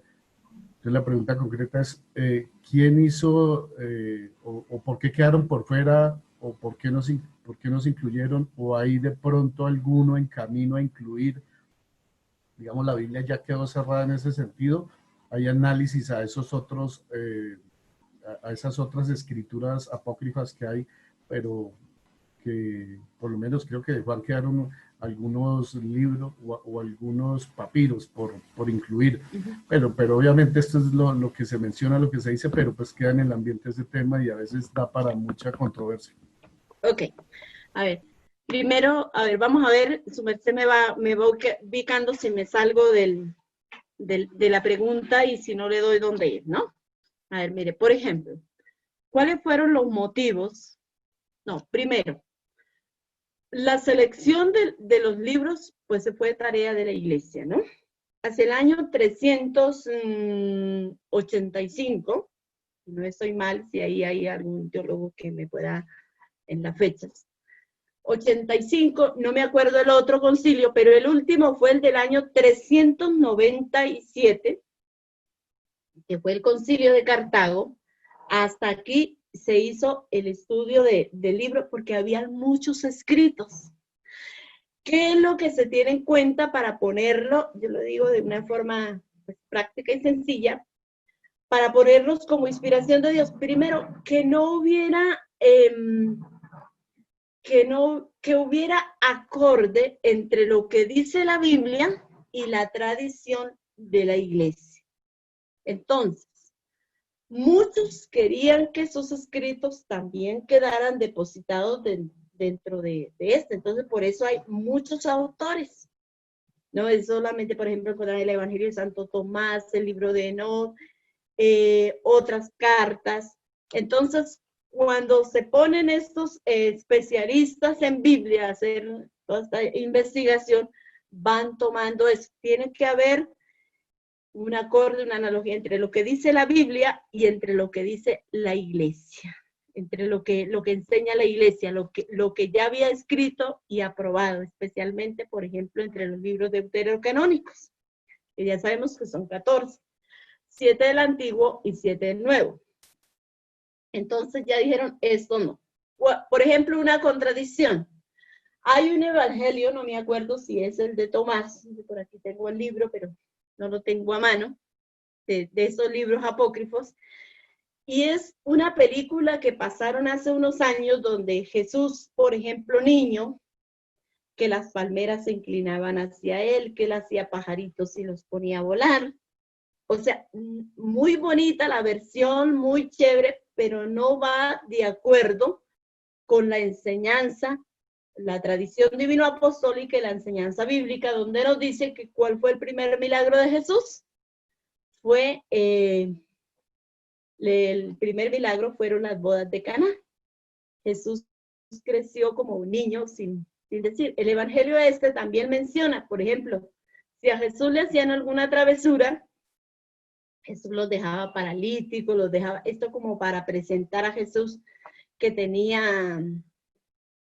Entonces la pregunta concreta es, ¿quién hizo o por qué quedaron por fuera o por qué no se incluyeron, o hay de pronto alguno en camino a incluir? Digamos, la Biblia ya quedó cerrada en ese sentido. Hay análisis a esos otros, a esas otras escrituras apócrifas que hay, pero que por lo menos creo que de Juan quedaron algunos libros o algunos papiros por incluir. Pero obviamente esto es lo que se menciona, lo que se dice, pero pues queda en el ambiente ese tema y a veces da para mucha controversia. Ok, a ver. Primero, a ver, vamos a ver, su merced me va ubicando si me salgo de la pregunta y si no le doy dónde ir, ¿no? A ver, mire, por ejemplo, ¿cuáles fueron los motivos? No, primero, la selección de los libros, pues se fue tarea de la iglesia, ¿no? Hacia el año 385, no estoy mal, si ahí hay algún teólogo que me pueda en las fechas, 85, no me acuerdo el otro concilio, pero el último fue el del año 397, que fue el concilio de Cartago. Hasta aquí se hizo el estudio del libro porque había muchos escritos. ¿Qué es lo que se tiene en cuenta para ponerlo? Yo lo digo de una forma pues, práctica y sencilla, para ponerlos como inspiración de Dios. Primero, que no hubiera... que hubiera acorde entre lo que dice la Biblia y la tradición de la iglesia. Entonces, muchos querían que esos escritos también quedaran depositados dentro de este. Entonces, por eso hay muchos autores. No es solamente, por ejemplo, encontrar el Evangelio de Santo Tomás, el libro de Enoch, otras cartas. Entonces, cuando se ponen estos especialistas en Biblia a hacer toda esta investigación, van tomando eso. Tiene que haber un acorde, una analogía entre lo que dice la Biblia y entre lo que dice la iglesia, entre lo que enseña la iglesia, lo que ya había escrito y aprobado, especialmente, por ejemplo, entre los libros deuterocanónicos, que ya sabemos que son 14, 7 del Antiguo y 7 del Nuevo. Entonces ya dijeron, esto no. Por ejemplo, una contradicción. Hay un evangelio, no me acuerdo si es el de Tomás, por aquí tengo el libro, pero no lo tengo a mano, de esos libros apócrifos, y es una película que pasaron hace unos años donde Jesús, por ejemplo, niño, que las palmeras se inclinaban hacia él, que él hacía pajaritos y los ponía a volar. O sea, muy bonita la versión, muy chévere, pero no va de acuerdo con la enseñanza, la tradición divino-apostólica y la enseñanza bíblica, donde nos dice que cuál fue el primer milagro de Jesús. El primer milagro fueron las bodas de Caná. Jesús creció como un niño sin Es decir, el evangelio también menciona, por ejemplo, si a Jesús le hacían alguna travesura, Jesús los dejaba paralíticos, los dejaba, esto como para presentar a Jesús que tenía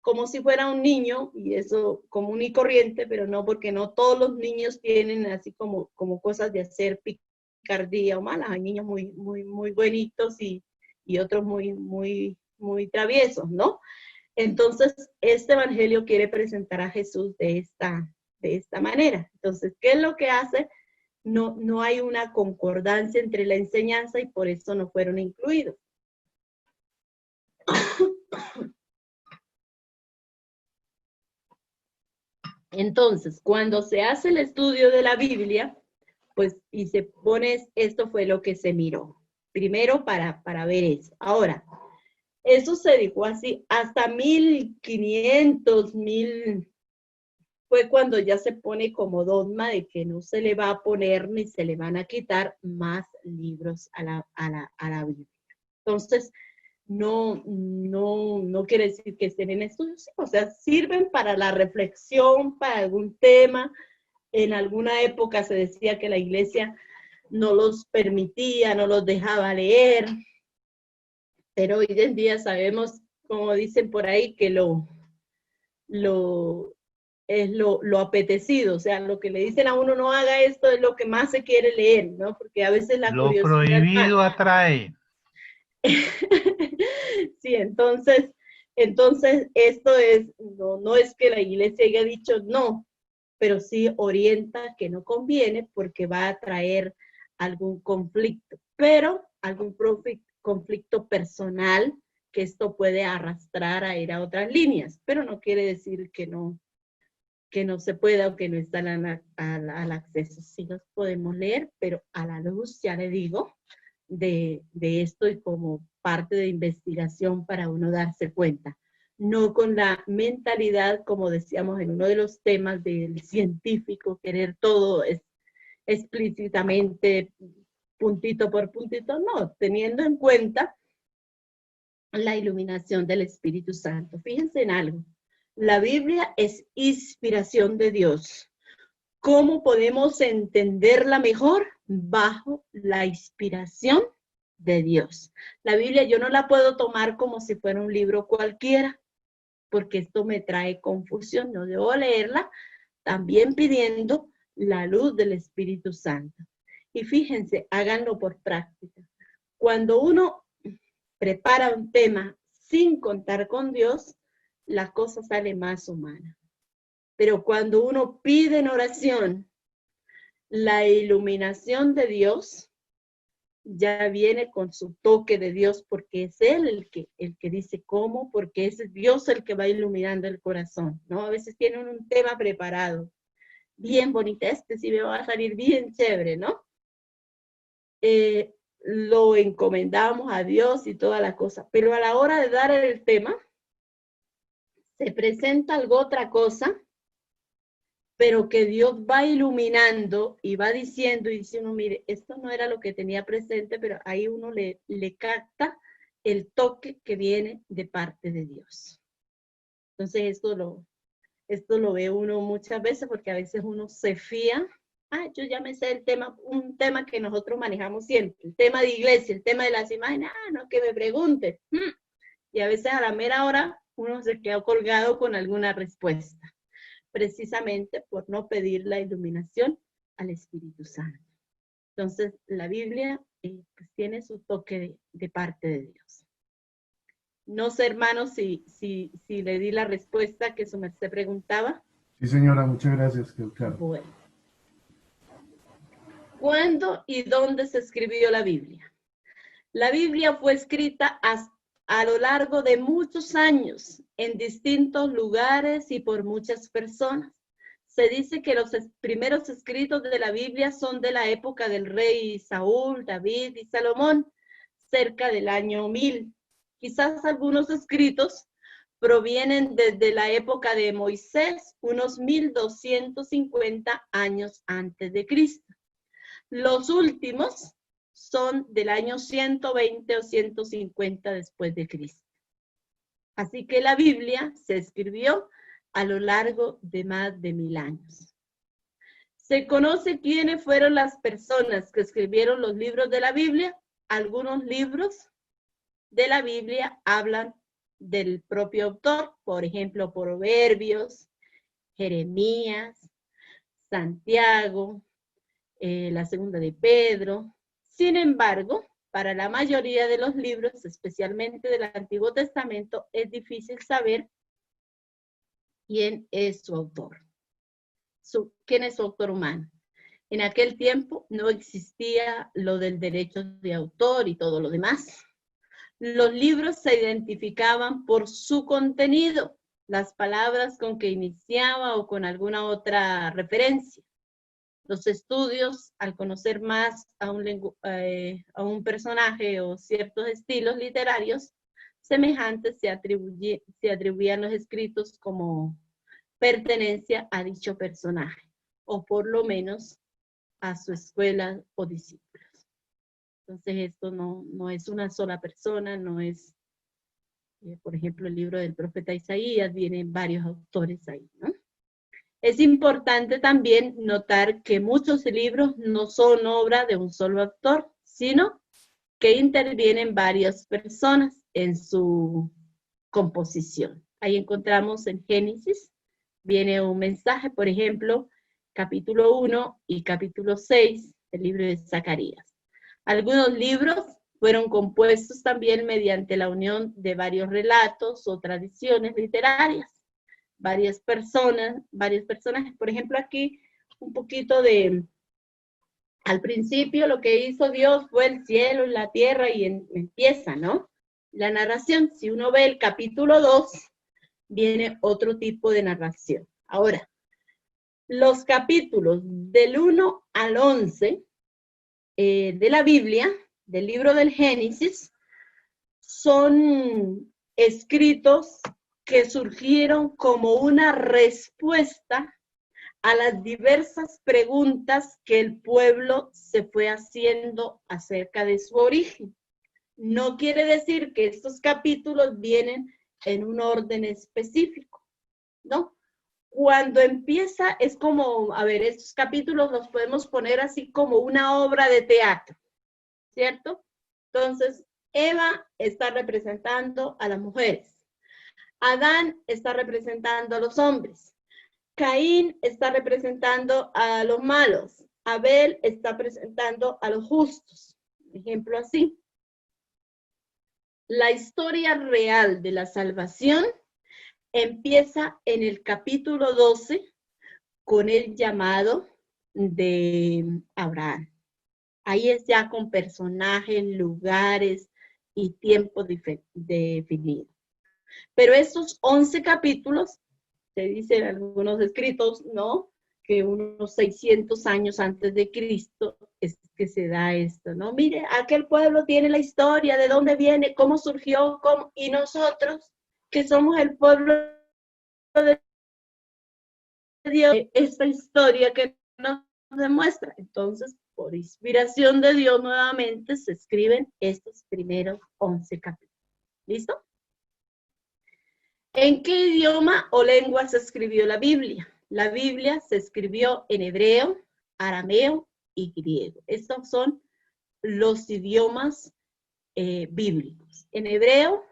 como si fuera un niño, y eso común y corriente, pero no, porque no todos los niños tienen así como cosas de hacer picardía o malas. Hay niños muy buenitos y otros muy traviesos, ¿no? Entonces, este evangelio quiere presentar a Jesús de esta manera. Entonces, ¿qué es lo que hace? No hay una concordancia entre la enseñanza y por eso no fueron incluidos. Entonces, cuando se hace el estudio de la Biblia, pues, y se pone, esto fue lo que se miró. Primero para ver eso. Ahora, eso se dijo así, hasta 1500, fue cuando ya se pone como dogma de que no se le va a poner ni se le van a quitar más libros a la Biblia. Entonces, no quiere decir que estén en estudios, o sea, sirven para la reflexión, para algún tema. En alguna época se decía que la iglesia no los permitía, no los dejaba leer, pero hoy en día sabemos, como dicen por ahí, que es lo apetecido, o sea, lo que le dicen a uno no haga esto es lo que más se quiere leer, ¿no? Porque a veces la Lo curiosidad prohibido atrae. Sí, entonces esto no es que la iglesia haya dicho no, pero sí orienta que no conviene porque va a traer algún conflicto, pero algún conflicto personal que esto puede arrastrar a ir a otras líneas, pero no quiere decir que no se pueda o que no están al acceso. Sí los podemos leer, pero a la luz, ya le digo, de esto y como parte de investigación para uno darse cuenta. No con la mentalidad, como decíamos en uno de los temas del científico, querer todo explícitamente, puntito por puntito, no, teniendo en cuenta la iluminación del Espíritu Santo. Fíjense en algo, la Biblia es inspiración de Dios. ¿Cómo podemos entenderla mejor? Bajo la inspiración de Dios. La Biblia yo no la puedo tomar como si fuera un libro cualquiera, porque esto me trae confusión. No debo leerla también pidiendo la luz del Espíritu Santo. Y fíjense, háganlo por práctica. Cuando uno prepara un tema sin contar con Dios, la cosa sale más humana. Pero cuando uno pide en oración la iluminación de Dios, ya viene con su toque de Dios, porque es Él el que dice cómo, porque es Dios el que va iluminando el corazón, ¿no? A veces tienen un tema preparado, bien bonito, sí me va a salir bien chévere, ¿no? Lo encomendamos a Dios y toda la cosa, pero a la hora de dar el tema, se presenta algo otra cosa, pero que Dios va iluminando y va diciendo, y dice uno, mire, esto no era lo que tenía presente, pero ahí uno le capta el toque que viene de parte de Dios. Entonces esto lo ve uno muchas veces, porque a veces uno se fía, yo ya me sé el tema, un tema que nosotros manejamos siempre, el tema de iglesia, el tema de las imágenes, no, que me pregunte. Y a veces a la mera hora uno se queda colgado con alguna respuesta, precisamente por no pedir la iluminación al Espíritu Santo. Entonces, la Biblia pues, tiene su toque de parte de Dios. No sé, hermano, si le di la respuesta que su merced preguntaba. Sí, señora, muchas gracias. Claro. Bueno. ¿Cuándo y dónde se escribió la Biblia? La Biblia fue escrita a lo largo de muchos años, en distintos lugares y por muchas personas. Se dice que los primeros escritos de la Biblia son de la época del rey Saúl, David y Salomón, cerca del año 1000. Quizás algunos escritos provienen desde la época de Moisés, unos 1250 años antes de Cristo. Los últimos son del año 120 o 150 después de Cristo. Así que la Biblia se escribió a lo largo de más de 1000 años. ¿Se conoce quiénes fueron las personas que escribieron los libros de la Biblia? Algunos libros de la Biblia hablan del propio autor, por ejemplo, Proverbios, Jeremías, Santiago, la segunda de Pedro. Sin embargo, para la mayoría de los libros, especialmente del Antiguo Testamento, es difícil saber quién es su autor. ¿Quién es su autor humano? En aquel tiempo no existía lo del derecho de autor y todo lo demás. Los libros se identificaban por su contenido, las palabras con que iniciaba o con alguna otra referencia. Los estudios, al conocer más a un personaje o ciertos estilos literarios semejantes, se atribuían los escritos como pertenencia a dicho personaje, o por lo menos a su escuela o discípulos. Entonces esto no es una sola persona, no es, por ejemplo, el libro del profeta Isaías, vienen varios autores ahí, ¿no? Es importante también notar que muchos libros no son obra de un solo autor, sino que intervienen varias personas en su composición. Ahí encontramos en Génesis, viene un mensaje, por ejemplo, capítulo 1 y capítulo 6 del libro de Zacarías. Algunos libros fueron compuestos también mediante la unión de varios relatos o tradiciones literarias. Varias personajes, por ejemplo, aquí un poquito al principio lo que hizo Dios fue el cielo y la tierra y empieza, ¿no? La narración, si uno ve el capítulo 2, viene otro tipo de narración. Ahora, los capítulos del 1 al 11 de la Biblia, del libro del Génesis, son escritos que surgieron como una respuesta a las diversas preguntas que el pueblo se fue haciendo acerca de su origen. No quiere decir que estos capítulos vienen en un orden específico, ¿no? Cuando empieza es como, a ver, estos capítulos los podemos poner así como una obra de teatro, ¿cierto? Entonces, Eva está representando a las mujeres. Adán está representando a los hombres. Caín está representando a los malos. Abel está presentando a los justos. Ejemplo así. La historia real de la salvación empieza en el capítulo 12 con el llamado de Abraham. Ahí es ya con personajes, lugares y tiempo definido. Pero estos 11 capítulos, se dicen algunos escritos, ¿no? Que unos 600 años antes de Cristo es que se da esto, ¿no? Mire, aquel pueblo tiene la historia, de dónde viene, cómo surgió, y nosotros, que somos el pueblo de Dios, esta historia que nos demuestra. Entonces, por inspiración de Dios, nuevamente se escriben estos primeros 11 capítulos. ¿Listo? ¿En qué idioma o lengua se escribió la Biblia? La Biblia se escribió en hebreo, arameo y griego. Estos son los idiomas bíblicos. En hebreo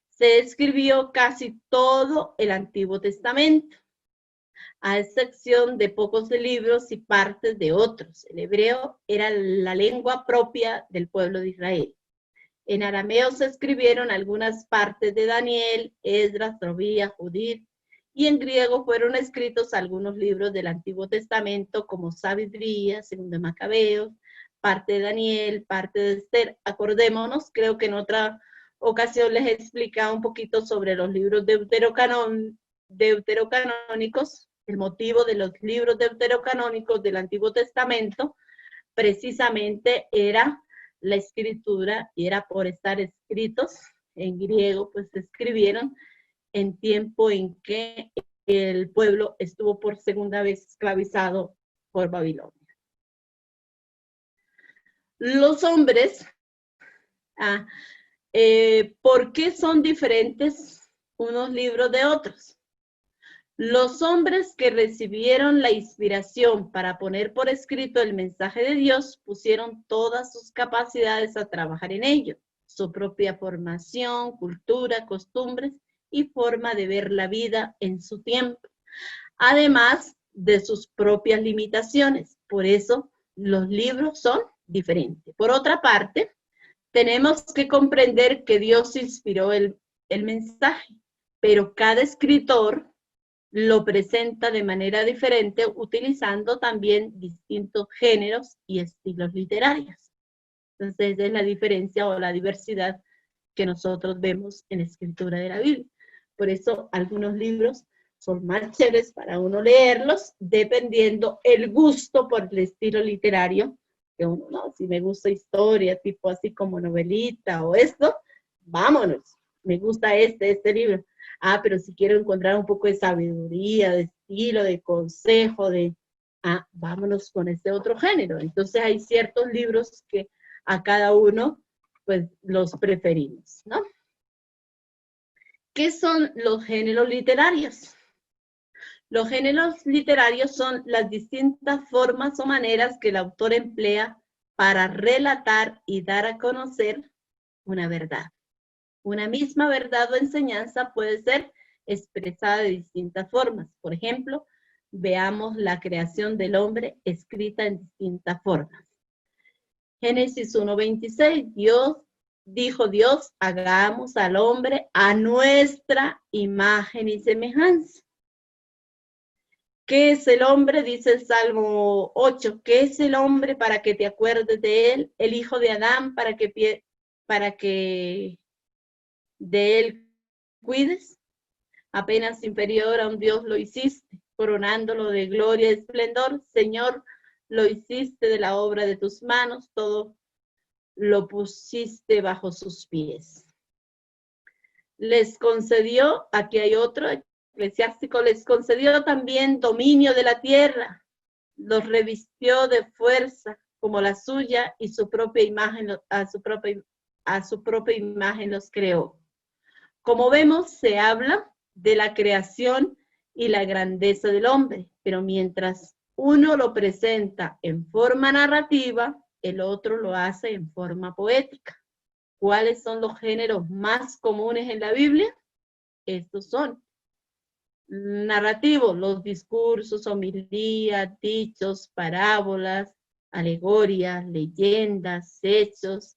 se escribió casi todo el Antiguo Testamento, a excepción de pocos libros y partes de otros. El hebreo era la lengua propia del pueblo de Israel. En arameo se escribieron algunas partes de Daniel, Esdras, Tobías, Judith, y en griego fueron escritos algunos libros del Antiguo Testamento, como Sabiduría, Segundo de Macabeos, parte de Daniel, parte de Esther. Acordémonos, creo que en otra ocasión les he explicado un poquito sobre los libros deuterocanónicos, el motivo de los libros deuterocanónicos del Antiguo Testamento, precisamente era la escritura, y era por estar escritos en griego, pues se escribieron en tiempo en que el pueblo estuvo por segunda vez esclavizado por Babilonia. Los hombres, ¿por qué son diferentes unos libros de otros? Los hombres que recibieron la inspiración para poner por escrito el mensaje de Dios pusieron todas sus capacidades a trabajar en ello, su propia formación, cultura, costumbres y forma de ver la vida en su tiempo, además de sus propias limitaciones. Por eso los libros son diferentes. Por otra parte, tenemos que comprender que Dios inspiró el mensaje, pero cada escritor lo presenta de manera diferente utilizando también distintos géneros y estilos literarios. Entonces, esa es la diferencia o la diversidad que nosotros vemos en la escritura de la Biblia. Por eso, algunos libros son más chéveres para uno leerlos, dependiendo el gusto por el estilo literario, que uno, no, si me gusta historia, tipo así como novelita o esto, vámonos, me gusta este libro. Ah, pero si quiero encontrar un poco de sabiduría, de estilo, de consejo, vámonos con este otro género. Entonces hay ciertos libros que a cada uno, pues, los preferimos, ¿no? ¿Qué son los géneros literarios? Los géneros literarios son las distintas formas o maneras que el autor emplea para relatar y dar a conocer una verdad. Una misma verdad o enseñanza puede ser expresada de distintas formas. Por ejemplo, veamos la creación del hombre escrita en distintas formas. Génesis 1:26, dijo Dios, hagamos al hombre a nuestra imagen y semejanza. ¿Qué es el hombre? Dice el Salmo 8, ¿qué es el hombre para que te acuerdes de él? El hijo de Adán para que de él cuides. Apenas inferior a un Dios lo hiciste, coronándolo de gloria y esplendor. Señor, lo hiciste de la obra de tus manos, todo lo pusiste bajo sus pies. Les concedió, aquí hay otro eclesiástico, les concedió también dominio de la tierra, los revistió de fuerza como la suya y su propia imagen, a su propia imagen los creó. Como vemos, se habla de la creación y la grandeza del hombre, pero mientras uno lo presenta en forma narrativa, el otro lo hace en forma poética. ¿Cuáles son los géneros más comunes en la Biblia? Estos son narrativos, los discursos, homilías, dichos, parábolas, alegorias, leyendas, hechos,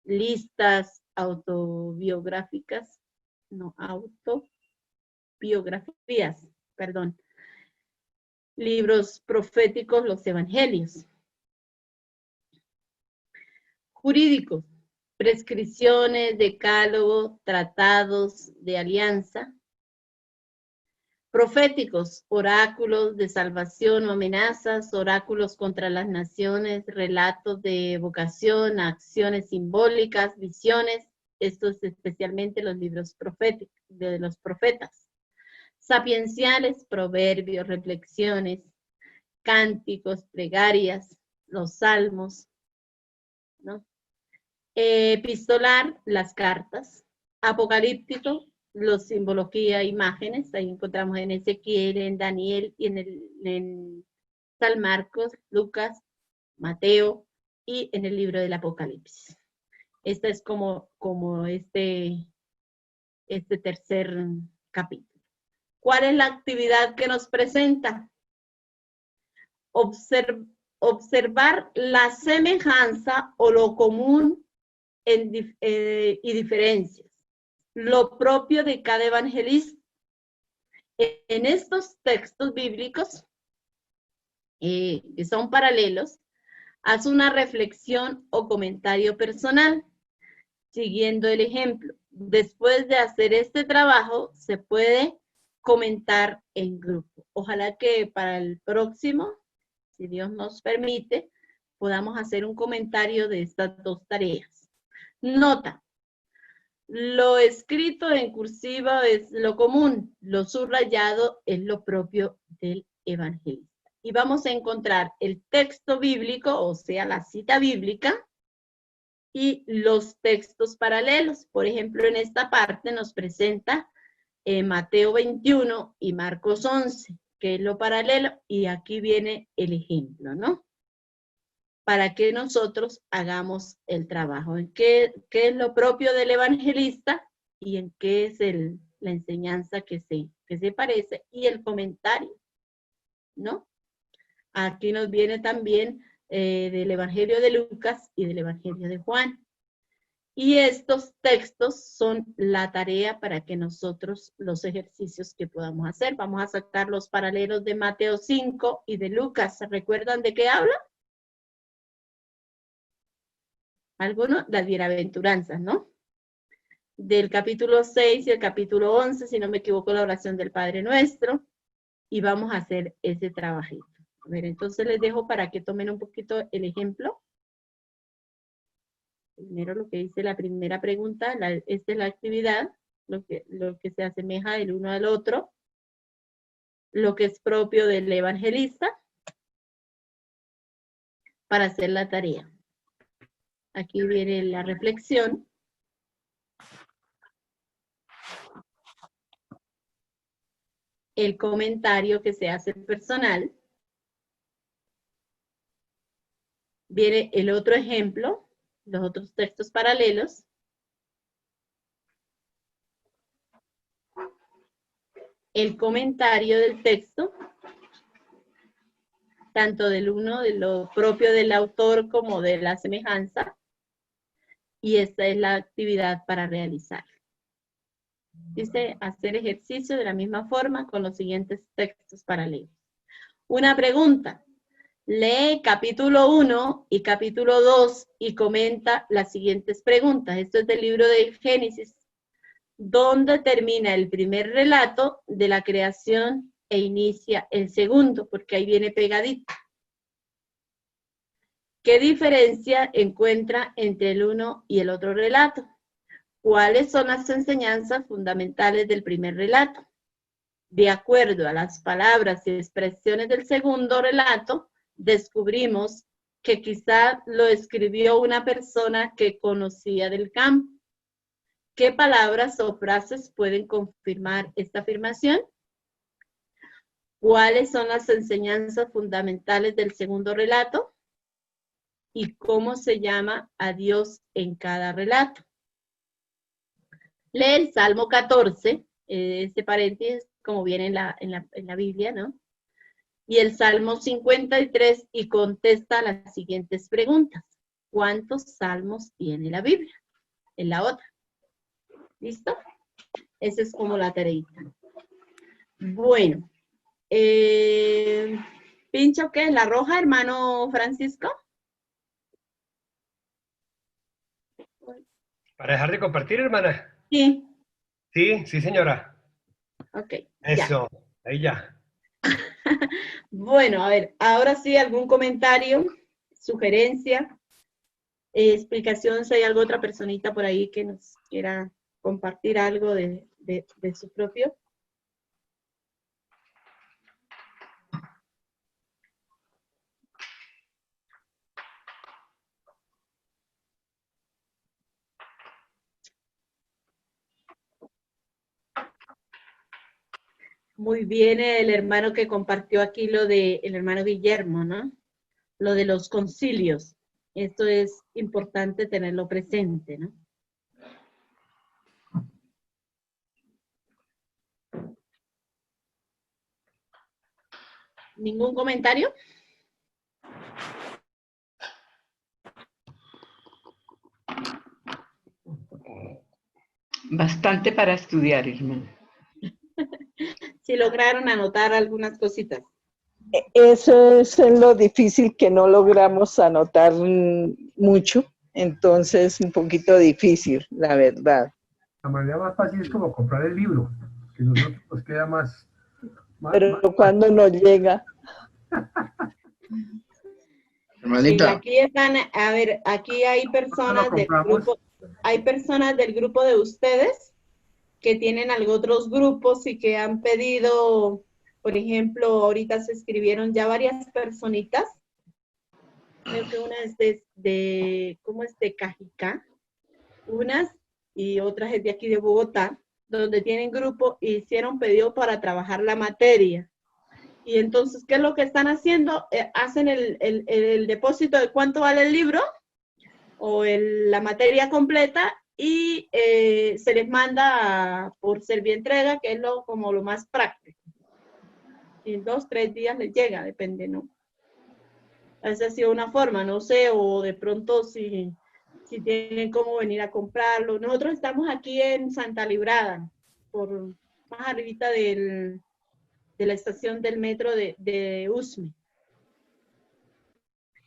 listas autobiográficas, libros proféticos, los evangelios. Jurídicos, prescripciones, decálogos, tratados de alianza. Proféticos, oráculos de salvación o amenazas, oráculos contra las naciones, relatos de evocación, acciones simbólicas, visiones. Estos especialmente los libros proféticos, de los profetas. Sapienciales, proverbios, reflexiones, cánticos, plegarias, los salmos, ¿no? Epistolar, las cartas. Apocalíptico, los simbología, imágenes. Ahí encontramos en Ezequiel, en Daniel y en San Marcos, Lucas, Mateo y en el libro del Apocalipsis. Esta es como este tercer capítulo. ¿Cuál es la actividad que nos presenta? Observar la semejanza o lo común y diferencias, lo propio de cada evangelista. En estos textos bíblicos, que son paralelos, haz una reflexión o comentario personal, siguiendo el ejemplo. Después de hacer este trabajo, se puede comentar en grupo. Ojalá que para el próximo, si Dios nos permite, podamos hacer un comentario de estas dos tareas. Nota. Lo escrito en cursiva es lo común, lo subrayado es lo propio del evangelista. Y vamos a encontrar el texto bíblico, o sea, la cita bíblica, y los textos paralelos. Por ejemplo, en esta parte nos presenta Mateo 21 y Marcos 11, que es lo paralelo, y aquí viene el ejemplo, ¿no? Para que nosotros hagamos el trabajo. ¿En qué es lo propio del evangelista y en qué es la enseñanza que se parece y el comentario, ¿no? Aquí nos viene también del Evangelio de Lucas y del Evangelio de Juan. Y estos textos son la tarea para que nosotros, los ejercicios que podamos hacer. Vamos a sacar los paralelos de Mateo 5 y de Lucas. ¿Se recuerdan de qué habla? Algunos, las bienaventuranzas, ¿no? Del capítulo 6 y el capítulo 11, si no me equivoco, la oración del Padre Nuestro. Y vamos a hacer ese trabajito. A ver, entonces les dejo para que tomen un poquito el ejemplo. Primero lo que dice la primera pregunta, esta es la actividad, lo que se asemeja del uno al otro, lo que es propio del evangelista, para hacer la tarea. Aquí viene la reflexión. El comentario que se hace personal. Viene el otro ejemplo, los otros textos paralelos. El comentario del texto, tanto del uno, de lo propio del autor, como de la semejanza. Y esta es la actividad para realizar. Dice, hacer ejercicio de la misma forma con los siguientes textos paralelos. Una pregunta. Lee capítulo 1 y capítulo 2 y comenta las siguientes preguntas. Esto es del libro de Génesis, donde termina el primer relato de la creación e inicia el segundo, porque ahí viene pegadito. ¿Qué diferencia encuentra entre el uno y el otro relato? ¿Cuáles son las enseñanzas fundamentales del primer relato? De acuerdo a las palabras y expresiones del segundo relato, descubrimos que quizá lo escribió una persona que conocía del campo. ¿Qué palabras o frases pueden confirmar esta afirmación? ¿Cuáles son las enseñanzas fundamentales del segundo relato? ¿Y cómo se llama a Dios en cada relato? Lee el Salmo 14, este paréntesis, como viene en la Biblia, ¿no? Y el Salmo 53 y contesta las siguientes preguntas. ¿Cuántos salmos tiene la Biblia? En la otra. ¿Listo? Esa es como la tareita. Bueno. ¿Pincho qué? ¿La roja, hermano Francisco? ¿Para dejar de compartir, hermana? Sí. Sí, sí, señora. Ok. Eso, ya. ahí ya. Bueno, a ver, ahora sí, algún comentario, sugerencia, explicación, si hay alguna otra personita por ahí que nos quiera compartir algo de su propio. Muy bien el hermano que compartió aquí el hermano Guillermo, ¿no? Lo de los concilios. Esto es importante tenerlo presente, ¿no? ¿Ningún comentario? Bastante para estudiar, hermano. Si lograron anotar algunas cositas. Eso es lo difícil, que no logramos anotar mucho, entonces un poquito difícil, la verdad. La manera más fácil es como comprar el libro, que nosotros nos queda más pero cuando nos llega. Hermanita. Sí, aquí están, a ver, aquí hay personas del grupo, de ustedes que tienen otros grupos y que han pedido, por ejemplo, ahorita se escribieron ya varias personitas. Creo que una es ¿cómo es? De Cajicá, unas, y otras es de aquí de Bogotá, donde tienen grupo, hicieron pedido para trabajar la materia. Y entonces, ¿qué es lo que están haciendo? Hacen el depósito de cuánto vale el libro o la materia completa y se les manda por servientrega, que es como lo más práctico. Y en 2, 3 días les llega, depende, ¿no? Esa ha sido una forma, no sé, o de pronto si tienen cómo venir a comprarlo. Nosotros estamos aquí en Santa Librada, más arribita de la estación del metro de Usme.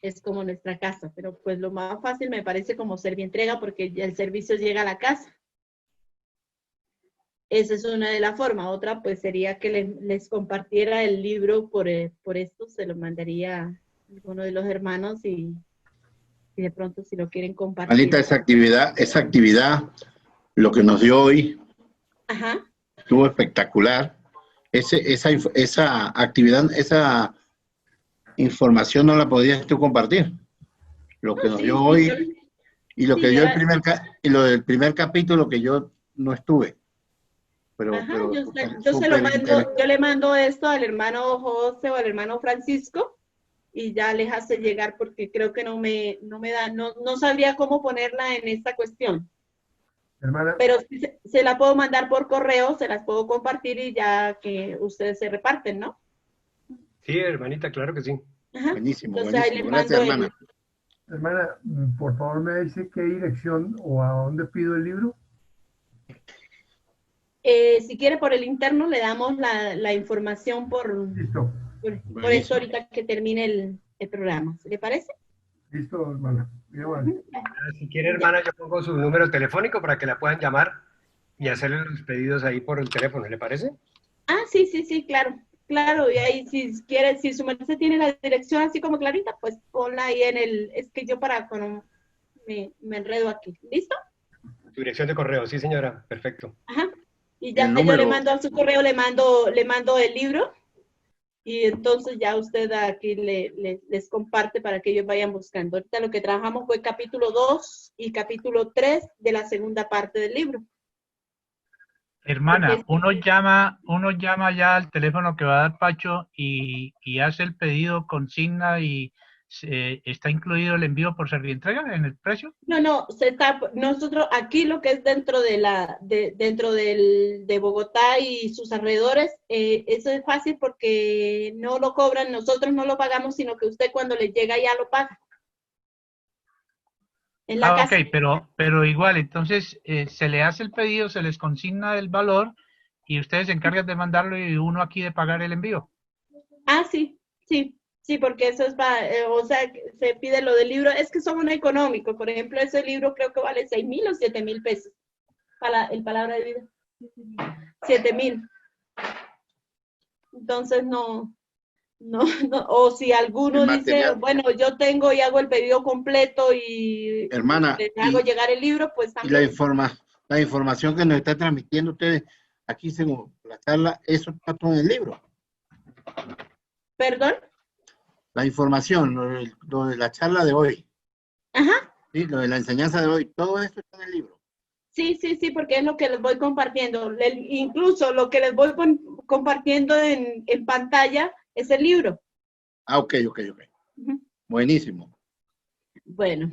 Es como nuestra casa, pero pues lo más fácil me parece como servientrega porque el servicio llega a la casa. Esa es una de las formas. Otra pues sería que les compartiera el libro por esto, se lo mandaría a alguno de los hermanos y de pronto si lo quieren compartir. Anita, esa actividad, lo que nos dio hoy, ajá, estuvo espectacular. Esa actividad, esa información no la podías tú compartir. Lo que nos dio hoy y lo que dio lo del primer capítulo que yo no estuve. Pero yo le mando esto al hermano José o al hermano Francisco y ya les hace llegar porque creo que no sabría cómo ponerla en esta cuestión. Hermana. Pero se la puedo mandar por correo, se las puedo compartir y ya que ustedes se reparten, ¿no? Sí, hermanita, claro que sí. Ajá. Buenísimo, entonces, buenísimo. Gracias, hermana. Hermana, por favor me dice qué dirección o a dónde pido el libro. Si quiere por el interno le damos la información por eso ahorita que termine el programa. ¿Le parece? Listo, hermana. Vale. Si quiere, hermana, yo pongo su número telefónico para que la puedan llamar y hacerle los pedidos ahí por el teléfono, ¿le parece? Ah, sí, claro. Claro, y ahí si quiere, si su merced tiene la dirección así como clarita, pues ponla ahí es que yo me enredo aquí. ¿Listo? Tu dirección de correo, sí señora, perfecto. Ajá. Y ya yo le mando a su correo, le mando el libro y entonces ya usted aquí les comparte para que ellos vayan buscando. Ahorita lo que trabajamos fue capítulo 2 y capítulo 3 de la segunda parte del libro. Hermana, uno llama ya al teléfono que va a dar Pacho y hace el pedido, consigna y ¿está incluido el envío por servientrega en el precio? No, nosotros aquí lo que es dentro de Bogotá y sus alrededores, eso es fácil porque no lo cobran, nosotros no lo pagamos, sino que usted cuando le llega ya lo paga. En la casa. Ok, pero igual, entonces se le hace el pedido, se les consigna el valor y ustedes se encargan de mandarlo y uno aquí de pagar el envío. Ah, sí, porque eso es o sea, se pide lo del libro, es que son muy económicos. Por ejemplo, ese libro creo que vale 6,000 o 7,000 pesos. Para el Palabra de Vida. 7,000. Entonces no, o si alguno dice, bueno, yo tengo y hago el pedido completo y hermana, les hago llegar el libro, pues también. Y la información que nos está transmitiendo ustedes aquí según la charla, eso está todo en el libro. ¿Perdón? La información, lo de la charla de hoy. Ajá. Sí, lo de la enseñanza de hoy, todo esto está en el libro. Sí, porque es lo que les voy compartiendo. Incluso lo que les voy compartiendo en pantalla es el libro. Ah, ok. Uh-huh. Buenísimo. Bueno.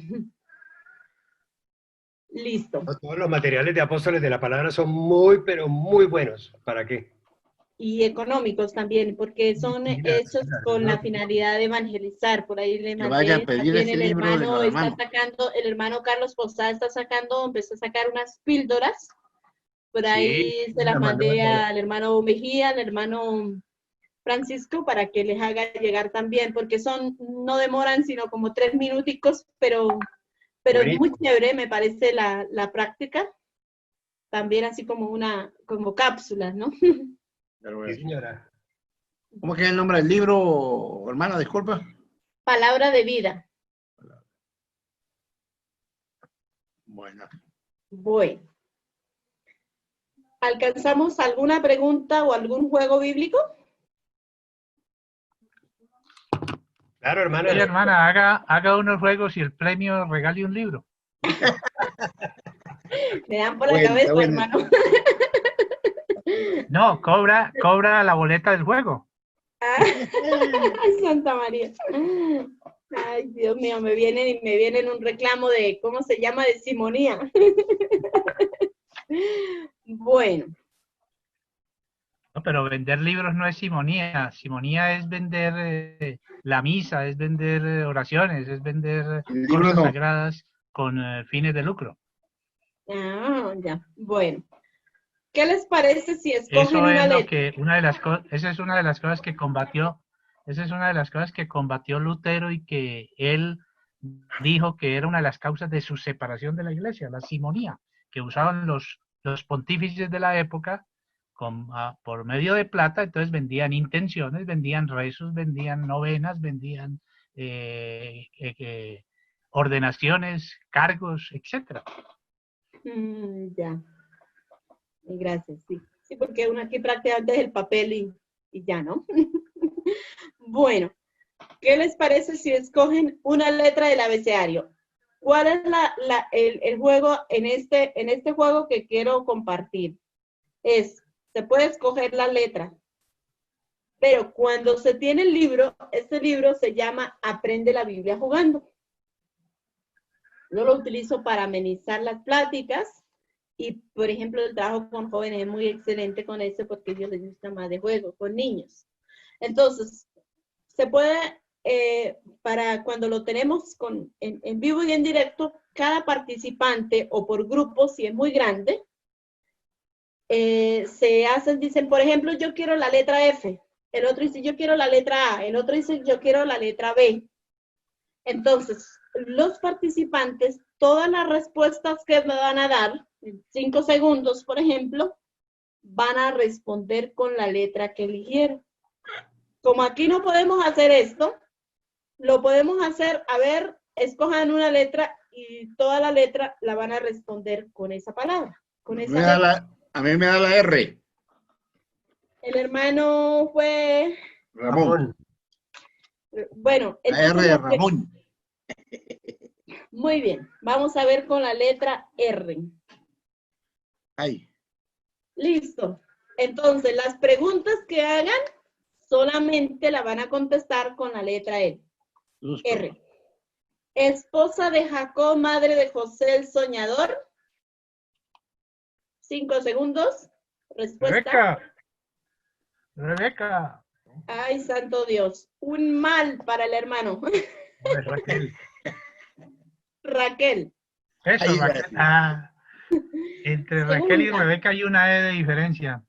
Listo. Todos los materiales de Apóstoles de la Palabra son muy, pero muy buenos. ¿Para qué? Y económicos también, porque son hechos con la finalidad de evangelizar. Por ahí le mandé también el hermano Carlos Posada empezó a sacar unas píldoras. Por ahí se las mandé al hermano Mejía, al hermano Francisco, para que les haga llegar también, porque no demoran sino como 3 minuticos, pero es muy chévere, me parece la práctica. También así como cápsulas, ¿no? Sí, señora. ¿Cómo es el nombre del libro, hermana? Disculpa. Palabra de Vida. Bueno. ¿Alcanzamos alguna pregunta o algún juego bíblico? Claro, hermana. Sí, hermana, haga unos juegos y el premio regale un libro. Me dan por la cabeza, hermano. No, cobra la boleta del juego. Ay, Santa María. Ay, Dios mío, me vienen un reclamo de, ¿cómo se llama? De simonía. Bueno. No, pero vender libros no es simonía. Simonía es vender la misa, es vender oraciones, es vender cosas sagradas con fines de lucro. Ah, ya. Bueno. ¿Qué les parece si escogen una letra? Esa es una de las cosas que combatió, Lutero, y que él dijo que era una de las causas de su separación de la iglesia, la simonía, que usaban los pontífices de la época por medio de plata. Entonces vendían intenciones, vendían rezos, vendían novenas, vendían ordenaciones, cargos, etcétera. Ya. Gracias, sí. Sí, porque uno aquí prácticamente es el papel y ya, ¿no? Bueno, ¿qué les parece si escogen una letra del abecedario? ¿Cuál es el juego en este juego que quiero compartir? Se puede escoger la letra, pero cuando se tiene el libro, este libro se llama Aprende la Biblia jugando. Yo lo utilizo para amenizar las pláticas. Y, por ejemplo, el trabajo con jóvenes es muy excelente con eso porque a ellos les gusta más de juego, con niños. Entonces, se puede, para cuando lo tenemos en vivo y en directo, cada participante o por grupo, si es muy grande, dicen, por ejemplo, yo quiero la letra F. El otro dice, yo quiero la letra A. El otro dice, yo quiero la letra B. Entonces, los participantes, todas las respuestas que me van a dar, en 5 segundos, por ejemplo, van a responder con la letra que eligieron. Como aquí no podemos hacer esto, lo podemos hacer, a ver, escojan una letra y toda la letra la van a responder con esa palabra. Con esa letra. A mí me da la R. El hermano fue... Ramón. Bueno. La R de Ramón. Muy bien, vamos a ver con la letra R. Ay. Listo. Entonces, las preguntas que hagan solamente la van a contestar con la letra R. R. Esposa de Jacob, madre de José el soñador. 5 segundos. Respuesta. Rebeca. Ay, santo Dios. Un mal para el hermano. Raquel. Raquel. Eso, Ay, Raquel. Entre Raquel y Rebeca hay una E de diferencia.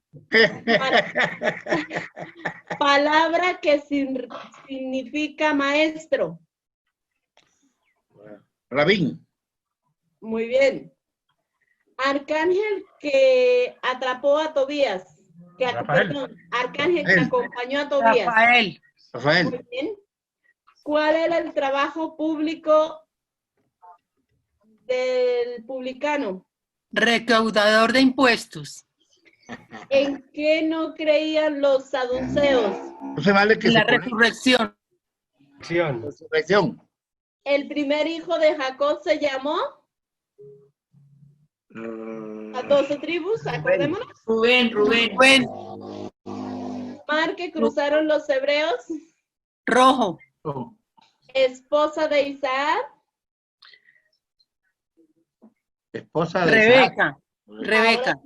Palabra que significa maestro. Rabín. Muy bien. Arcángel que atrapó a Tobías. Arcángel que acompañó a Tobías. Rafael. Muy bien. ¿Cuál era el trabajo público del publicano? Recaudador de impuestos. ¿En qué no creían los saduceos? No se vale que la resurrección. Resurrección. El primer hijo de Jacob se llamó a 12 tribus, acordémonos. Rubén. Mar que cruzaron los hebreos. Rojo. Esposa de Isaac. Esposa de Rebeca. Rebeca.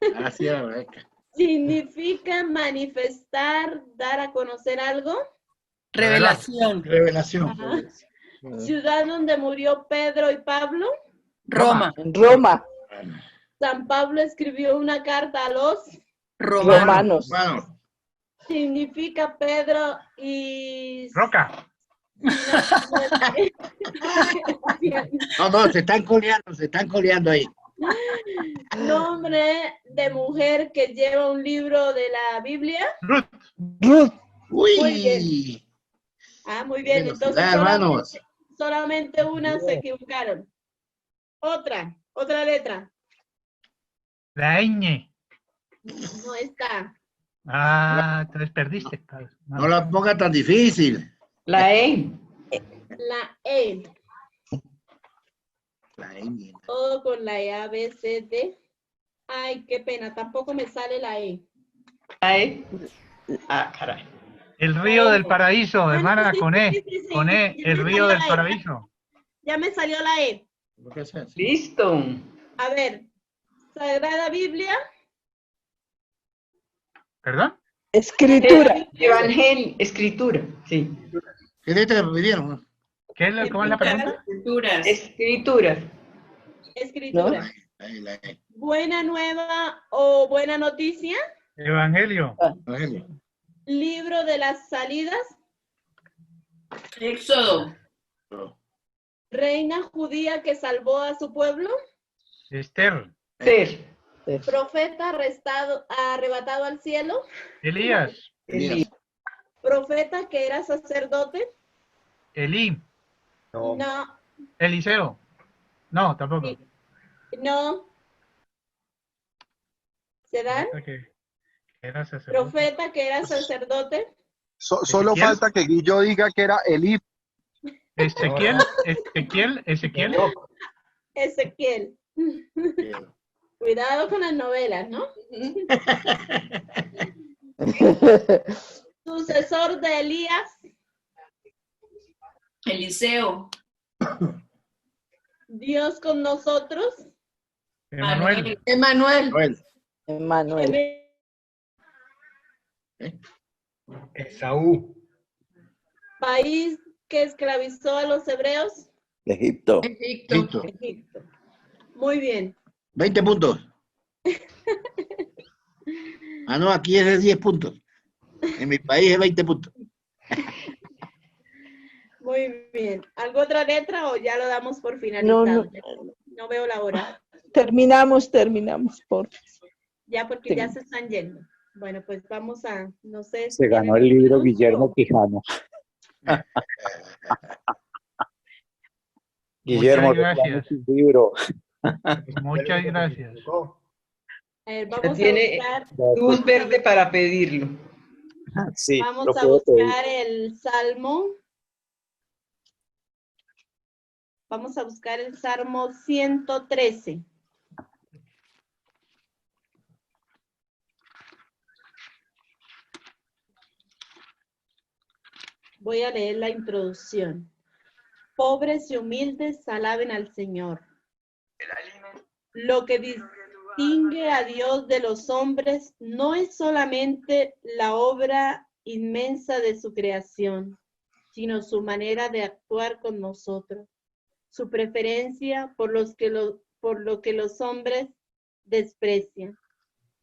Gracias, Rebeca. ¿Significa manifestar, dar a conocer algo? Revelación. Ajá. ¿Ciudad donde murió Pedro y Pablo? Roma. San Pablo escribió una carta a los romanos. ¿Significa Pedro y... Roca. No, se están coleando ahí. Nombre de mujer que lleva un libro de la Biblia. Ruth. Muy bien. Muy bien. Entonces solamente una se equivocaron. Otra letra. La ñ. No está. Entonces perdiste. No la ponga tan difícil. La E. La E. La ñ. Todo con la E, A, B, C, D. Ay, qué pena, tampoco me sale la E. Ah, caray. El río del paraíso, Ah, no, hermana, sí, con sí, E. sí, sí, Con E, ya el me río salió del la E. paraíso. Ya me salió la E. Listo. A ver, Sagrada Biblia. ¿Perdón? Escritura. Evangelio, escritura, sí. ¿Qué letra repitieron? ¿Cómo es la pregunta? Escrituras. Escritura. Escritura. Ahí la E. Buena nueva o buena noticia. Evangelio. Evangelio. Libro de las salidas. Éxodo. Reina judía que salvó a su pueblo. Esther. Profeta arrebatado al cielo. Elías. Profeta que era sacerdote. Elí. No. Eliseo. No, tampoco. No. ¿Será? Profeta que era sacerdote. Solo ¿Ezequiel? falta que Guillo diga que era Elí. Ezequiel. Ezequiel. Ezequiel. Cuidado con las novelas, ¿no? Sucesor de Elías. Eliseo. Dios con nosotros. Emanuel. Emanuel. Esaú. País que esclavizó a los hebreos. Egipto. Egipto. Muy bien. 20 puntos. Ah, no, aquí es de 10 puntos. En mi país es 20 puntos. Muy bien. ¿Algo otra letra o ya lo damos por finalizado? No veo la hora. Terminamos, por Ya porque ya se están yendo. Bueno, pues vamos a, no sé. Se ganó el libro Guillermo Quijano. Guillermo, gracias. tu libro. Muchas gracias. Vamos Tiene a buscar. luz verde para pedirlo. Sí, Vamos a buscar el Salmo. Vamos a buscar el Salmo 113. Voy a leer la introducción. Pobres y humildes alaben al Señor. Lo que distingue a Dios de los hombres no es solamente la obra inmensa de su creación, sino su manera de actuar con nosotros, su preferencia por lo que los hombres desprecian.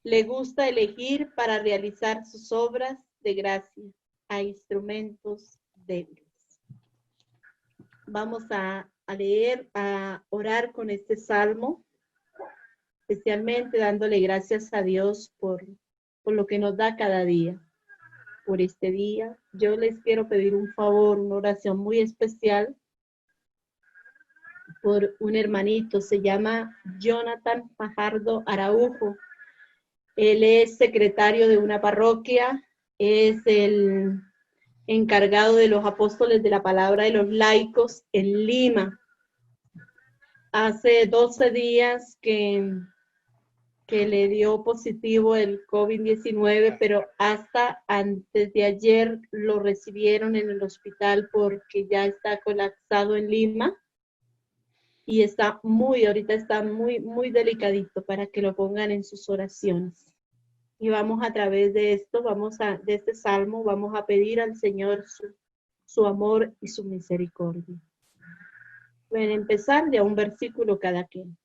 Le gusta elegir para realizar sus obras de gracia a instrumentos débiles. Vamos a leer, a orar con este salmo, especialmente dándole gracias a Dios por lo que nos da cada día. Por este día, yo les quiero pedir un favor, una oración muy especial por un hermanito, se llama Jonathan Fajardo Araujo. Él es secretario de una parroquia, es el encargado de los apóstoles de la palabra de los laicos en Lima. Hace 12 días que le dio positivo el COVID-19, pero hasta antes de ayer lo recibieron en el hospital porque ya está colapsado en Lima y ahorita está muy delicadito para que lo pongan en sus oraciones. Y vamos a través de esto, de este salmo, vamos a pedir al Señor su amor y su misericordia. Pueden empezar de un versículo cada quien.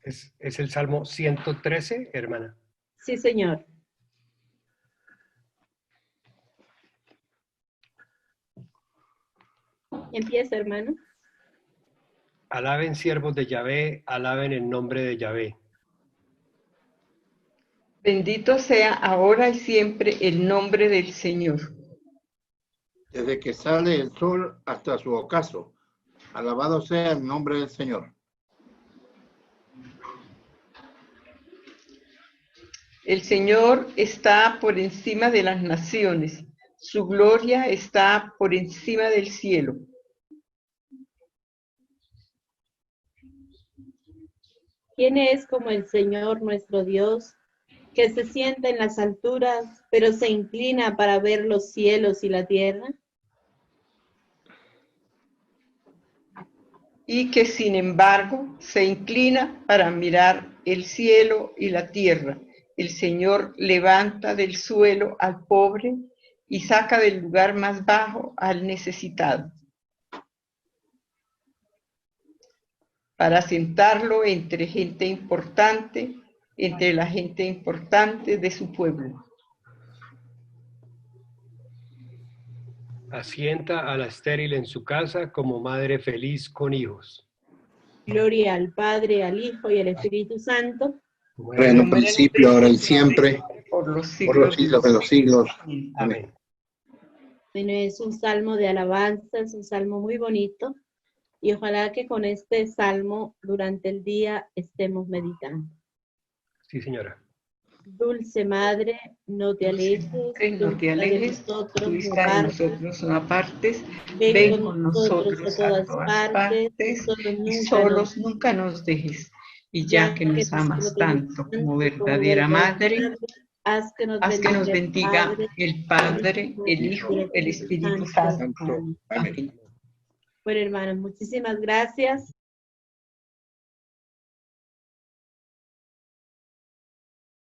¿Es el Salmo 113, hermana? Sí, señor. Empieza, hermano. Alaben siervos de Yahvé, alaben el nombre de Yahvé. Bendito sea ahora y siempre el nombre del Señor. Desde que sale el sol hasta su ocaso. Alabado sea el nombre del Señor. El Señor está por encima de las naciones. Su gloria está por encima del cielo. ¿Quién es como el Señor nuestro Dios, que se sienta en las alturas, pero se inclina para ver los cielos y la tierra? Y que sin embargo se inclina para mirar el cielo y la tierra. El Señor levanta del suelo al pobre y saca del lugar más bajo al necesitado, para sentarlo entre gente importante, entre la gente importante de su pueblo. Asienta a la estéril en su casa como madre feliz con hijos. Gloria al Padre, al Hijo y al Espíritu Santo. En un principio, ahora y siempre, por los por los siglos de los siglos. Amén. Bueno, es un salmo de alabanza, es un salmo muy bonito. Y ojalá que con este salmo durante el día estemos meditando. Sí, señora. Dulce Madre, no te alejes, no te alejes, tu vista de nosotros no apartes, ven con nosotros a todas partes, y solos nunca nos dejes. Y ya que nos amas tanto como verdadera Madre, haz que nos bendiga el Padre, el Hijo, el Espíritu Santo. Amén. Bueno, hermanos, muchísimas gracias.